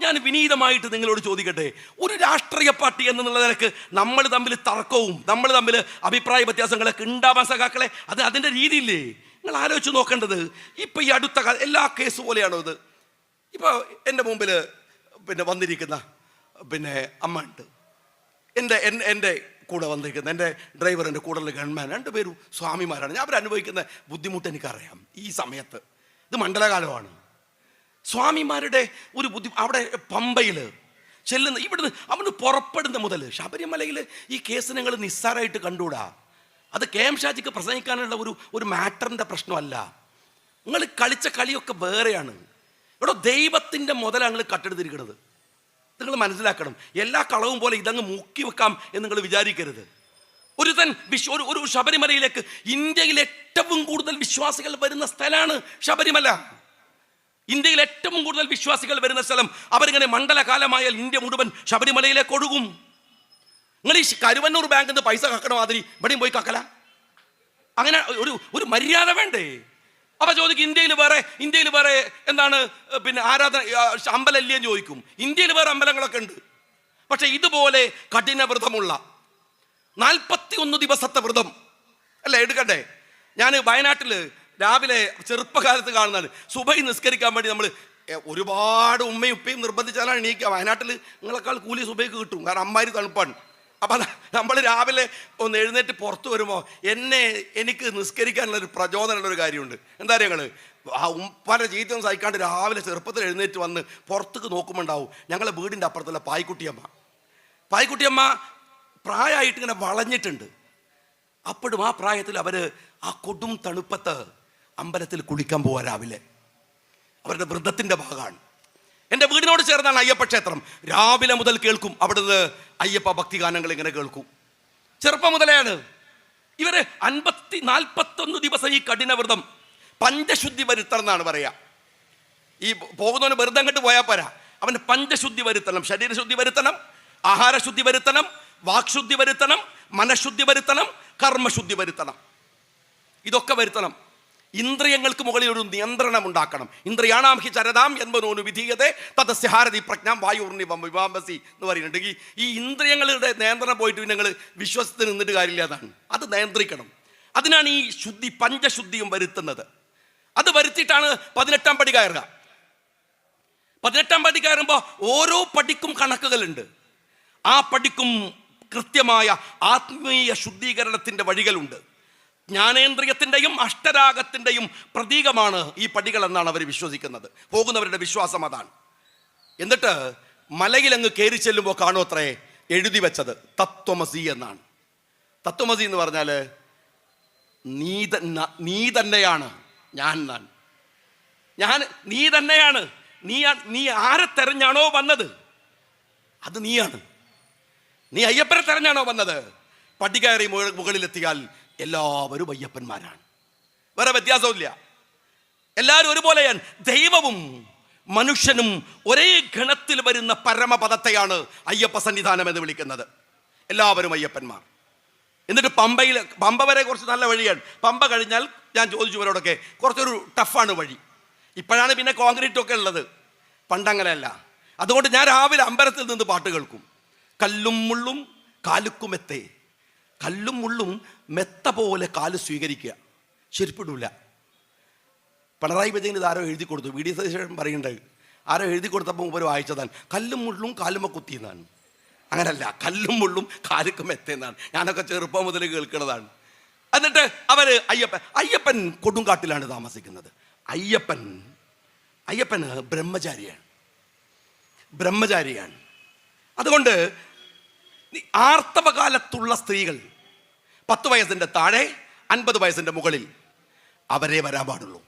[SPEAKER 1] ഞാൻ വിനീതമായിട്ട് നിങ്ങളോട് ചോദിക്കട്ടെ, ഒരു രാഷ്ട്രീയ പാർട്ടി എന്നുള്ള നിലക്ക് നമ്മൾ തമ്മിൽ തർക്കവും നമ്മൾ തമ്മിൽ അഭിപ്രായ വ്യത്യാസങ്ങളൊക്കെ ഉണ്ടാവാൻ സഖാക്കളെ, അത് അതിൻ്റെ രീതിയില്ലേ? നിങ്ങൾ ആലോചിച്ച് നോക്കേണ്ടത്. ഇപ്പം ഈ അടുത്ത എല്ലാ കേസ് പോലെയാണോ ഇത്? ഇപ്പോൾ എൻ്റെ മുമ്പിൽ വന്നിരിക്കുന്ന അമ്മ ഉണ്ട്, എൻ്റെ കൂടെ വന്നിരിക്കുന്ന എൻ്റെ ഡ്രൈവർ, എൻ്റെ കൂടെയുള്ള ഗൺമാൻ, 2 പേരും സ്വാമിമാരാണ്. ഞാൻ അവരനുഭവിക്കുന്ന ബുദ്ധിമുട്ട് എനിക്കറിയാം. ഈ സമയത്ത് ഇത് മണ്ഡലകാലമാണ്. സ്വാമിമാരുടെ ഒരു അവിടെ പമ്പയിൽ ചെല്ലുന്ന, ഇവിടുന്ന് അവിടുന്ന് പുറപ്പെടുന്ന മുതൽ ശബരിമലയിൽ ഈ കേസ് നിങ്ങൾ നിസ്സാരമായിട്ട് കണ്ടുകൂടാ. അത് KM ഷാജിക്ക് പ്രസംഗിക്കാനുള്ള ഒരു മാറ്ററിൻ്റെ പ്രശ്നമല്ല. നിങ്ങൾ കളിച്ച കളിയൊക്കെ വേറെയാണ്. ഇവിടെ ദൈവത്തിൻ്റെ മുതലാണ് നിങ്ങൾ കട്ടെടുത്തിരിക്കുന്നത്. നിങ്ങൾ മനസ്സിലാക്കണം. എല്ലാ കളവും പോലെ ഇതങ്ങ് മുക്കി വെക്കാം എന്ന് നിങ്ങൾ വിചാരിക്കരുത്. ഒരു ശബരിമലയിലേക്ക് ഇന്ത്യയിൽ ഏറ്റവും കൂടുതൽ വിശ്വാസികൾ വരുന്ന സ്ഥലമാണ് ശബരിമല. ഇന്ത്യയിൽ ഏറ്റവും കൂടുതൽ വിശ്വാസികൾ വരുന്ന സ്ഥലം. അവരിങ്ങനെ മണ്ഡലകാലമായാൽ ഇന്ത്യ മുഴുവൻ ശബരിമലയിലേക്ക് ഒഴുകും. നിങ്ങൾ ഈ കരുവന്നൂർ ബാങ്കിൽ നിന്ന് പൈസ കക്കണ മാതിരി ഇവിടെയും പോയി കക്കല? അങ്ങനെ ഒരു മര്യാദ വേണ്ടേ? അപ്പൊ ചോദിക്കും, ഇന്ത്യയിൽ വേറെ എന്താണ് ആരാധന അമ്പലല്ലേന്ന് ചോദിക്കും. ഇന്ത്യയിൽ വേറെ അമ്പലങ്ങളൊക്കെ ഉണ്ട്. പക്ഷെ ഇതുപോലെ കഠിന വ്രതമുള്ള 41 ദിവസത്തെ വ്രതം അല്ലേ എടുക്കട്ടെ. ഞാൻ വയനാട്ടിൽ രാവിലെ ചെറുപ്പകാലത്ത് കാണുന്നതാണ്. സുബൈ നിസ്കരിക്കാൻ വേണ്ടി നമ്മൾ ഒരുപാട് ഉമ്മയും ഉപ്പയും നിർബന്ധിച്ചാലാണ് എണീക്കുക. വയനാട്ടിൽ നിങ്ങളെക്കാൾ കൂലി സുബൈക്ക് കിട്ടും, കാരണം അമ്മാരി തണുപ്പാണ്. അപ്പം നമ്മൾ രാവിലെ ഒന്ന് എഴുന്നേറ്റ് പുറത്ത് വരുമ്പോൾ എനിക്ക് നിസ്കരിക്കാനുള്ളൊരു പ്രചോദനമുള്ളൊരു കാര്യമുണ്ട്. എന്താ പറയുക, ഞങ്ങൾ ആ പല ജീവിതം സഹിക്കാണ്ട് രാവിലെ ചെറുപ്പത്തിൽ എഴുന്നേറ്റ് വന്ന് പുറത്തേക്ക് നോക്കുമ്പോൾ ഉണ്ടാവും ഞങ്ങളെ വീടിൻ്റെ അപ്പുറത്തുള്ള പായ്ക്കുട്ടിയമ്മ പ്രായമായിട്ട് ഇങ്ങനെ വളഞ്ഞിട്ടുണ്ട്. അപ്പോഴും ആ പ്രായത്തിൽ അവർ ആ കൊടും തണുപ്പത്ത് അമ്പലത്തിൽ കുളിക്കാൻ പോവാ രാവിലെ. അവരുടെ വ്രതത്തിൻ്റെ ഭാഗമാണ്. എൻ്റെ വീടിനോട് ചേർന്നാണ് അയ്യപ്പ ക്ഷേത്രം. രാവിലെ മുതൽ കേൾക്കും അവിടുന്ന് അയ്യപ്പ ഭക്തിഗാനങ്ങൾ ഇങ്ങനെ കേൾക്കും. ചെറുപ്പം മുതലെയാണ് ഇവര് 41 ദിവസം ഈ കഠിന വ്രതം പഞ്ചശുദ്ധി വരുത്തണം എന്നാണ് പറയാ. ഈ പോകുന്നവന് വെറുതെ അങ്ങോട്ട് പോയാൽ പോരാ, അവന് പഞ്ചശുദ്ധി വരുത്തണം. ശരീരശുദ്ധി വരുത്തണം, ആഹാരശുദ്ധി വരുത്തണം, വാക്ശുദ്ധി വരുത്തണം, മനഃശുദ്ധി വരുത്തണം, കർമ്മശുദ്ധി വരുത്തണം. ഇതൊക്കെ വരുത്തണം. ഇന്ദ്രിയങ്ങൾക്ക് മുകളിൽ ഒരു നിയന്ത്രണം ഉണ്ടാക്കണം. ഇന്ദ്രിയാണാം ഹി ചരതാം എന്മനോനു വിധീയതേ തതസ്യ ഹാരതി പ്രജ്ഞാം വായുർണിവം വിവാംബസി എന്ന് പറയുന്നുണ്ട്. ഈ ഇന്ദ്രിയങ്ങളുടെ നിയന്ത്രണം പോയിട്ട് നിങ്ങൾ വിശ്വസത്തിന് നിന്നിട്ട് കാര്യമില്ല. അതാണ്, അത് നിയന്ത്രിക്കണം. അതിനാണ് ഈ ശുദ്ധി, പഞ്ചശുദ്ധിയും വരുത്തുന്നത്. അത് വരുത്തിയിട്ടാണ് 18-ാം പടി കയറുക. 18-ാം പടി കയറുമ്പോൾ ഓരോ പടിക്കും കണക്കുകളുണ്ട്. ആ പടിക്കും കൃത്യമായ ആത്മീയ ശുദ്ധീകരണത്തിൻ്റെ വഴികളുണ്ട്. ജ്ഞാനേന്ദ്രിയത്തിൻ്റെയും അഷ്ടരാഗത്തിൻ്റെയും പ്രതീകമാണ് ഈ പടികൾ എന്നാണ് അവർ വിശ്വസിക്കുന്നത്. പോകുന്നവരുടെ വിശ്വാസം അതാണ്. എന്നിട്ട് മലയിലങ്ങ് കയറി ചെല്ലുമ്പോൾ കാണും അത്രേ എഴുതി വെച്ചത് തത്വമസി എന്നാണ്. തത്വമസി എന്ന് പറഞ്ഞാൽ നീ തന്നെയാണ് നീ തന്നെയാണ്. നീ ആരെ തെരഞ്ഞാണോ വന്നത് അത് നീയാണ്. നീ അയ്യപ്പനെ തെരഞ്ഞാണോ വന്നത്? പടി കയറി മുകളിലെത്തിയാൽ എല്ലാവരും അയ്യപ്പന്മാരാണ്. വേറെ വ്യത്യാസമില്ല. എല്ലാവരും ഒരുപോലെയാണ്. ദൈവവും മനുഷ്യനും ഒരേ ഗണത്തിൽ വരുന്ന പരമപദത്തെയാണ് അയ്യപ്പ സന്നിധാനം എന്ന് വിളിക്കുന്നത്. എല്ലാവരും അയ്യപ്പന്മാർ. എന്നിട്ട് പമ്പ വരെ കുറച്ച് നല്ല വഴിയാണ്. പമ്പ കഴിഞ്ഞാൽ ഞാൻ ചോദിച്ചു അവരോടൊക്കെ കുറച്ചൊരു ടഫാണ് വഴി. ഇപ്പോഴാണ് പിന്നെ കോൺക്രീറ്റ് ഒക്കെ ഉള്ളത്, പണ്ടങ്ങനെയല്ല. അതുകൊണ്ട് ഞാൻ രാവിലെ അമ്പലത്തിൽ നിന്ന് പാട്ട് കേൾക്കും. കല്ലും മുള്ളും കാലുക്കുമെത്തേ, കല്ലും മുള്ളും മെത്ത പോലെ കാല് സ്വീകരിക്കുക, ചെരുപ്പിടില്ല. പിണറായി വിജയൻ ഇത് ആരോ എഴുതി കൊടുത്തു. വി ഡി സതീശൻ പറയുന്നുണ്ട്, ആരോ എഴുതി കൊടുത്തപ്പോൾ മുമ്പ് വായിച്ചതാണ് കല്ലും മുള്ളും കാലുമ കുത്തിയെന്നാണ്. അങ്ങനല്ല, കല്ലും മുള്ളും കാലുക്കും എത്തേന്നാണ്. ഞാനൊക്കെ ചെറുപ്പം മുതൽ കേൾക്കുന്നതാണ്. എന്നിട്ട് അവര് അയ്യപ്പൻ കൊടുങ്കാട്ടിലാണ് താമസിക്കുന്നത്. അയ്യപ്പൻ ബ്രഹ്മചാരിയാണ്. അതുകൊണ്ട് ആർത്തവകാലത്തുള്ള സ്ത്രീകൾ 10 വയസ്സിൻ്റെ താഴെ 50 വയസ്സിൻ്റെ മുകളിൽ അവരെ വരാൻ പാടുള്ളൂ.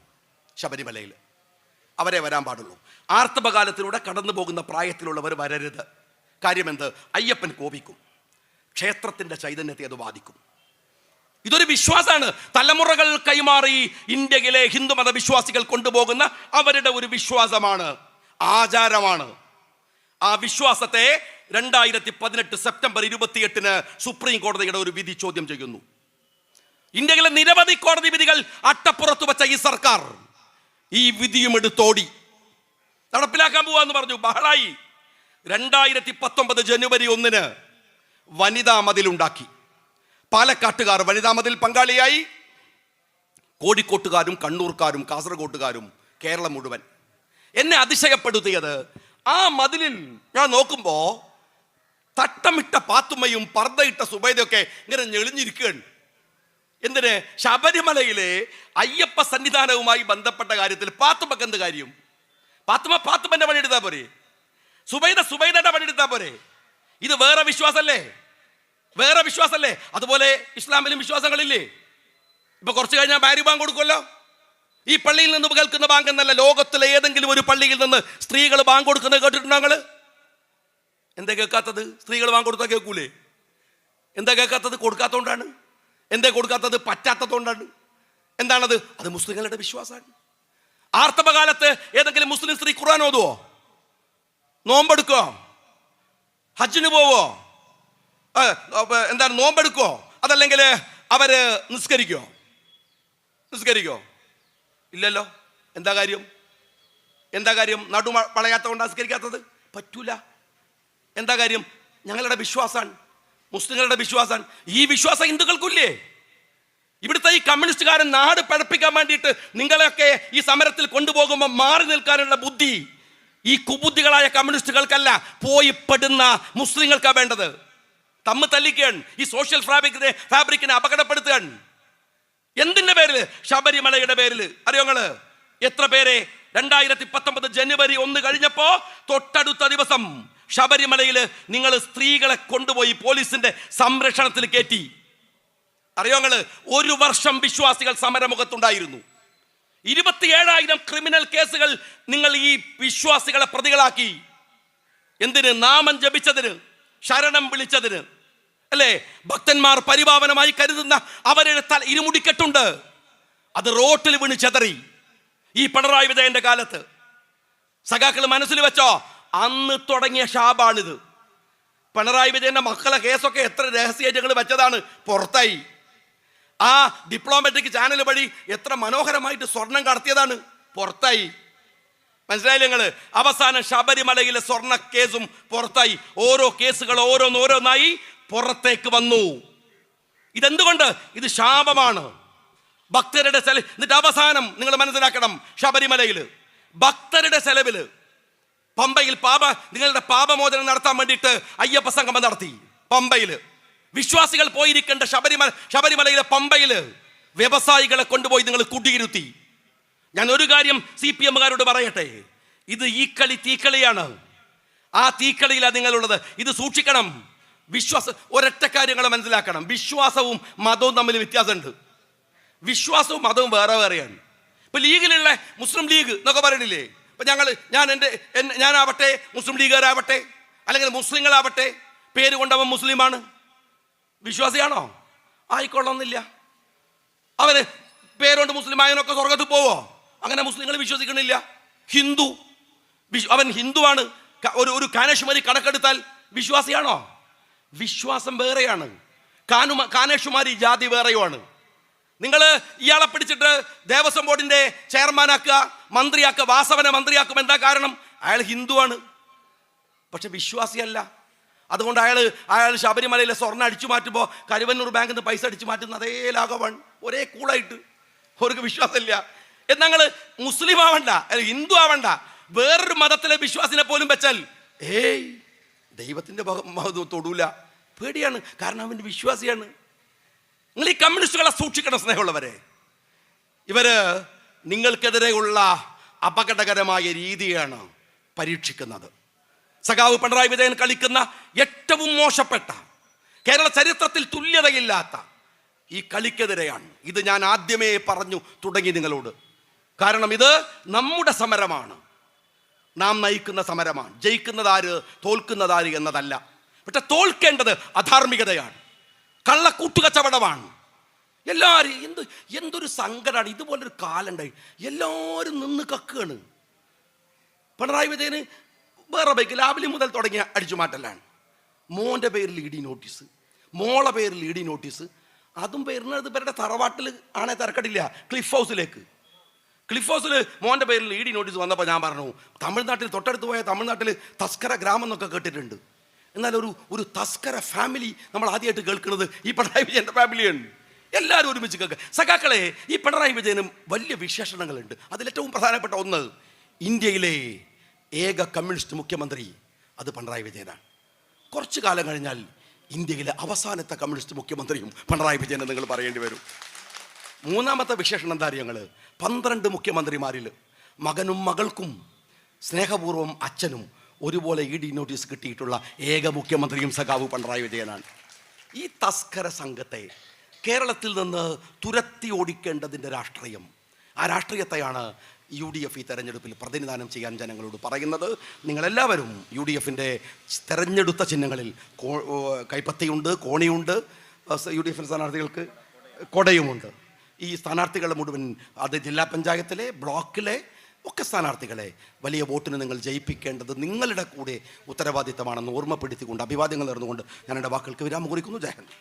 [SPEAKER 1] ശബരിമലയിൽ അവരെ വരാൻ പാടുള്ളൂ. ആർത്തവകാലത്തിലൂടെ കടന്നു പോകുന്ന പ്രായത്തിലുള്ളവർ വരരുത്. കാര്യമെന്ത്? അയ്യപ്പൻ കോപിക്കും. ക്ഷേത്രത്തിൻ്റെ ചൈതന്യത്തെ അത് ബാധിക്കും. ഇതൊരു വിശ്വാസമാണ്. തലമുറകൾ കൈമാറി ഇന്ത്യയിലെ ഹിന്ദുമത വിശ്വാസികൾ കൊണ്ടുപോകുന്ന അവരുടെ ഒരു വിശ്വാസമാണ്, ആചാരമാണ്. ആ വിശ്വാസത്തെ 2018 സെപ്റ്റംബർ 28 സുപ്രീം കോടതിയുടെ ഒരു വിധി ചോദ്യം ചെയ്യുന്നു. ഇന്ത്യയിലെ നിരവധി കോടതി വിധികൾ അട്ടപ്പുറത്ത് വെച്ച ഈ സർക്കാർ ഈ വിധിയും എടുത്തോടി നടപ്പിലാക്കാൻ പോവാന്ന് പറഞ്ഞു. ബഹളായി. 2019 ജനുവരി 1 വനിതാ മതിലുണ്ടാക്കി. പാലക്കാട്ടുകാർ വനിതാ മതിൽ പങ്കാളിയായി. കോഴിക്കോട്ടുകാരും കണ്ണൂർക്കാരും കാസർഗോട്ടുകാരും കേരളം മുഴുവൻ. എന്നെ അതിശയപ്പെടുത്തിയത് ആ മതിലിൽ ഞാൻ നോക്കുമ്പോ തട്ടമിട്ട പാത്തുമ്മയും പർദ്ദയിട്ട സുബൈദയൊക്കെ ഇങ്ങനെ ഞെളിഞ്ഞിരിക്കുകയാണ്. എന്തിന്? ശബരിമലയിലെ അയ്യപ്പ സന്നിധാനവുമായി ബന്ധപ്പെട്ട കാര്യത്തിൽ പാത്തുമ്മക്ക് എന്ത് കാര്യം? പാത്തുമ്മന്റെ പണിയെടുത്താ പോരെ? സുബൈദയുടെ പണിയെടുത്താ പോരെ? ഇത് വേറെ വിശ്വാസല്ലേ? അതുപോലെ ഇസ്ലാമിലും വിശ്വാസങ്ങളില്ലേ? ഇപ്പൊ കുറച്ച് കഴിഞ്ഞാൽ ബാരി ബാങ്ക് കൊടുക്കുമല്ലോ. ഈ പള്ളിയിൽ നിന്ന് കേൾക്കുന്ന ബാങ്ക് എന്നല്ല, ലോകത്തിലെ ഏതെങ്കിലും ഒരു പള്ളിയിൽ നിന്ന് സ്ത്രീകൾ ബാങ്ക് കൊടുക്കുന്നത് കേട്ടിട്ടുണ്ടോ നിങ്ങൾ? എന്താ കേൾക്കാത്തത്? സ്ത്രീകൾ ബാങ്ക് കൊടുത്താൽ കേൾക്കൂലേ? എന്താ കേൾക്കാത്തത്? കൊടുക്കാത്തതുകൊണ്ടാണ്. എന്താ കൊടുക്കാത്തത്? പറ്റാത്തതുകൊണ്ടാണ്. എന്താണത്? അത് മുസ്ലിങ്ങളുടെ വിശ്വാസമാണ്. ആർത്തവകാലത്ത് ഏതെങ്കിലും മുസ്ലിം സ്ത്രീ ഖുർആൻ ഓതുവോ? നോമ്പെടുക്കോ? ഹജ്ജിന് പോവോ? എന്താണ് നോമ്പെടുക്കോ? അതല്ലെങ്കിൽ അവര് നിസ്കരിക്കോ? ഇല്ലല്ലോ. എന്താ കാര്യം? നടു വളയാത്ത കൊണ്ട് നിസ്കരിക്കാത്തത്? പറ്റൂല. എന്താ കാര്യം? ഞങ്ങളുടെ വിശ്വാസമാണ്, മുസ്ലിങ്ങളുടെ വിശ്വാസമാണ്. ഈ വിശ്വാസം ഹിന്ദുക്കൾക്കില്ലേ? ഇവിടുത്തെ ഈ കമ്മ്യൂണിസ്റ്റുകാരൻ നാട് പഴപ്പിക്കാൻ വേണ്ടിയിട്ട് നിങ്ങളെയൊക്കെ ഈ സമരത്തിൽ കൊണ്ടുപോകുമ്പോൾ മാറി നിൽക്കാനുള്ള ബുദ്ധി ഈ കുബുദ്ധികളായ കമ്മ്യൂണിസ്റ്റുകൾക്കല്ല, പോയി പെടുന്ന മുസ്ലിങ്ങൾക്കാണ് വേണ്ടത്. തമ്മിൽ തല്ലിക്കുകയാണ്. ഈ സോഷ്യൽ ഫാബ്രിക്കിനെ അപകടപ്പെടുത്തുകയാണ്. എന്തിന്റെ പേരിൽ? ശബരിമലയുടെ പേരിൽ. അറിയോങ്ങള് എത്ര പേരെ 2019 ജനുവരി 1 കഴിഞ്ഞപ്പോ തൊട്ടടുത്ത ദിവസം ശബരിമലയിൽ നിങ്ങൾ സ്ത്രീകളെ കൊണ്ടുപോയി പോലീസിന്റെ സംരക്ഷണത്തിൽ കയറ്റി? അറിയോങ്ങള് 1 വർഷം വിശ്വാസികൾ സമരമുഖത്തുണ്ടായിരുന്നു. 27,000 ക്രിമിനൽ കേസുകൾ നിങ്ങൾ ഈ വിശ്വാസികളെ പ്രതികളാക്കി. എന്തിന്? നാമം ജപിച്ചതിന്, ശരണം വിളിച്ചതിന് അല്ലേ? ഭക്തന്മാർ പരിപാവനമായി കരുതുന്ന അവരുടെ ഇരുമുടിക്കെട്ടുണ്ട്, അത് റോട്ടിൽ വീണ് ചെതറി. ഈ പിണറായി വിജയന്റെ കാലത്ത് സഖാക്കൾ മനസ്സിൽ വെച്ചോ, അന്ന് തുടങ്ങിയ ശാപാണിത്. പിണറായി വിജയന്റെ മക്കളെ കേസൊക്കെ എത്ര രഹസ്യങ്ങൾ വെച്ചതാണ് പുറത്തായി. ആ ഡിപ്ലോമാറ്റിക് ചാനൽ വഴി എത്ര മനോഹരമായിട്ട് സ്വർണം കടത്തിയതാണ്, പുറത്തായി. മനസ്സിലായില്ല നിങ്ങൾ? അവസാനം ശബരിമലയിലെ സ്വർണ്ണ കേസും പുറത്തായി. ഓരോ കേസുകൾ ഓരോന്നോരോന്നായി പുറത്തേക്ക് വന്നു. ഇതെന്തുകൊണ്ട്? ഇത് ശാപമാണ്. ഭക്തരുടെ എന്നിട്ട് അവസാനം നിങ്ങൾ മനസ്സിലാക്കണം, ശബരിമലയിൽ ഭക്തരുടെ ചെലവില് പമ്പയിൽ നിങ്ങളുടെ പാപമോചനം നടത്താൻ വേണ്ടിയിട്ട് അയ്യപ്പ സംഗമം നടത്തി. പമ്പയില് വിശ്വാസികൾ പോയിരിക്കേണ്ട ശബരിമലയിലെ പമ്പയില് വ്യവസായികളെ കൊണ്ടുപോയി നിങ്ങൾ കുടിയിരുത്തി. ഞാൻ ഒരു കാര്യം CPM-കാരോട് പറയട്ടെ, ഇത് ഈ കളി തീക്കളിയാണ്. ആ തീക്കളിയിലാണ് നിങ്ങളുള്ളത്. ഇത് സൂക്ഷിക്കണം. ഒരൊറ്റ കാര്യങ്ങൾ മനസ്സിലാക്കണം, വിശ്വാസവും മതവും തമ്മിൽ വ്യത്യാസമുണ്ട്. വിശ്വാസവും മതവും വേറെ വേറെയാണ്. ഇപ്പൊ ലീഗിലുള്ള മുസ്ലിം ലീഗ് എന്നൊക്കെ പറയണില്ലേ? ഇപ്പൊ ഞാനാവട്ടെ, മുസ്ലിം ലീഗുകാരാവട്ടെ, അല്ലെങ്കിൽ മുസ്ലിങ്ങളാവട്ടെ, പേര് കൊണ്ടവൻ മുസ്ലിമാണ്, വിശ്വാസിയാണോ? ആയിക്കൊള്ളണമെന്നില്ല. അവന് പേരുകൊണ്ട് മുസ്ലിം ആയവനൊക്കെ സ്വർഗത്തിൽ പോവോ? അങ്ങനെ മുസ്ലിങ്ങൾ വിശ്വസിക്കണില്ല. ഹിന്ദു, അവൻ ഹിന്ദുവാണ്, ഒരു കാനേഷുമാരി കണക്കെടുത്താൽ വിശ്വാസിയാണോ? വിശ്വാസം വേറെയാണ്. കാനേഷുമാരി ജാതി വേറെയുമാണ്. നിങ്ങൾ ഇയാളെ പിടിച്ചിട്ട് ദേവസ്വം ബോർഡിന്റെ ചെയർമാനാക്കുക, മന്ത്രിയാക്കുക, വാസവനെ മന്ത്രിയാക്കും. എന്താ കാരണം? അയാൾ ഹിന്ദുവാണ്, പക്ഷെ വിശ്വാസിയല്ല. അതുകൊണ്ട് അയാൾ ശബരിമലയിലെ സ്വർണ്ണം അടിച്ചു മാറ്റുമ്പോൾ കരുവന്നൂർ ബാങ്കിൽ നിന്ന് പൈസ അടിച്ചു മാറ്റുന്ന അതേ ലാഘവമാണ്, ഒരേ കൂളായിട്ട്. അവർക്ക് വിശ്വാസമില്ല. എന്നങ്ങൾ മുസ്ലിം ആവണ്ട, ഹിന്ദു ആവണ്ട, വേറൊരു മതത്തിലെ വിശ്വാസിനെ പോലും വെച്ചാൽ ദൈവത്തിന്റെ തൊടൂല, പേടിയാണ്. കാരണം അവൻ്റെ വിശ്വാസിയാണ്. നിങ്ങൾ ഈ കമ്മ്യൂണിസ്റ്റുകളെ സൂക്ഷിക്കണം സ്നേഹമുള്ളവരെ. ഇവര് നിങ്ങൾക്കെതിരെയുള്ള അപകടകരമായ രീതിയാണ് പരീക്ഷിക്കുന്നത്. സഖാവ് പിണറായി വിജയൻ കളിക്കുന്ന ഏറ്റവും മോശപ്പെട്ട, കേരള ചരിത്രത്തിൽ തുല്യതയില്ലാത്ത ഈ കളിക്കെതിരെയാണ്. ഇത് ഞാൻ ആദ്യമേ പറഞ്ഞു തുടങ്ങി നിങ്ങളോട്. കാരണം ഇത് നമ്മുടെ സമരമാണ്, നാം നയിക്കുന്ന സമരമാണ്. ജയിക്കുന്നതാര് തോൽക്കുന്നതാര് എന്നതല്ല. പക്ഷെ തോൽക്കേണ്ടത് അധാർമികതയാണ്, കള്ളക്കൂട്ടുകച്ചവടമാണ്. എല്ലാവരും എന്തൊരു സങ്കടമാണ്. ഇതുപോലൊരു കാലുണ്ടായി എല്ലാവരും നിന്ന് കക്കുകയാണ്. പിണറായി വിജയന് വേറെ ബൈക്ക് രാവിലെ മുതൽ തുടങ്ങിയ അടിച്ചു മാറ്റലാണ്. മോൻ്റെ പേരിൽ ഇ ഡി നോട്ടീസ്, മോളെ പേരിൽ ഇ ഡി നോട്ടീസ്. അതും വരുന്നത് ഇവരുടെ തറവാട്ടിൽ ആണെ തിരക്കടില്ല, ക്ലിഫ് ഹൗസിൽ മോൻ്റെ പേരിൽ ഇ ഡി നോട്ടീസ് വന്നപ്പോൾ ഞാൻ പറഞ്ഞു, തമിഴ്നാട്ടിൽ തൊട്ടടുത്ത് പോയ തമിഴ്നാട്ടിൽ തസ്കര ഗ്രാമം എന്നൊക്കെ കേട്ടിട്ടുണ്ട്. എന്നാൽ ഒരു തസ്കര ഫാമിലി നമ്മൾ ആദ്യമായിട്ട് കേൾക്കുന്നത് ഈ പിണറായി വിജയൻ്റെ ഫാമിലിയാണ്. എല്ലാവരും ഒരുമിച്ച് കേൾക്കുക. സഖാക്കളെ, ഈ പിണറായി വിജയനും വലിയ വിശേഷണങ്ങളുണ്ട്. അതിലേറ്റവും പ്രധാനപ്പെട്ട ഒന്ന്, ഇന്ത്യയിലെ ഏക കമ്മ്യൂണിസ്റ്റ് മുഖ്യമന്ത്രി അത് പിണറായി വിജയനാണ്. കുറച്ചു കാലം കഴിഞ്ഞാൽ ഇന്ത്യയിലെ അവസാനത്തെ കമ്മ്യൂണിസ്റ്റ് മുഖ്യമന്ത്രിയും പിണറായി വിജയൻ നിങ്ങൾ പറയേണ്ടി വരും. മൂന്നാമത്തെ വിശേഷണം എന്താ അറിയങ്ങൾ? 12 മുഖ്യമന്ത്രിമാരിൽ മകനും മകൾക്കും സ്നേഹപൂർവ്വം അച്ഛനും ഒരുപോലെ ഇ ഡി നോട്ടീസ് കിട്ടിയിട്ടുള്ള ഏക മുഖ്യമന്ത്രിയും സഖാവ് പിണറായി വിജയനാണ്. ഈ തസ്കര സംഘത്തെ കേരളത്തിൽ നിന്ന് തുരത്തി ഓടിക്കേണ്ടതിൻ്റെ രാഷ്ട്രീയം, ആ രാഷ്ട്രീയത്തെയാണ് UDF ഈ തെരഞ്ഞെടുപ്പിൽ പ്രതിനിധാനം ചെയ്യാൻ ജനങ്ങളോട് പറയുന്നത്. നിങ്ങളെല്ലാവരും UDFിൻ്റെ തെരഞ്ഞെടുത്ത ചിഹ്നങ്ങളിൽ കൈപ്പത്തിയുണ്ട്, കോണിയുണ്ട്, UDF സ്ഥാനാർത്ഥികൾക്ക് കൊടയുമുണ്ട്. ഈ സ്ഥാനാർത്ഥികളെ മുഴുവൻ, അത് ജില്ലാ പഞ്ചായത്തിലെ ബ്ലോക്കിലെ ഒക്കെ സ്ഥാനാർത്ഥികളെ വലിയ വോട്ടിന് നിങ്ങൾ ജയിപ്പിക്കേണ്ടത് നിങ്ങളുടെ കൂടെ ഉത്തരവാദിത്തമാണെന്ന് ഓർമ്മപ്പെടുത്തിക്കൊണ്ട് അഭിവാദ്യങ്ങൾ നേർന്നുകൊണ്ട് ഞാൻ എൻ്റെ വാക്കുകൾക്ക് വിരാമം കുറിക്കുന്നു. ജയ് ഹിന്ദ്.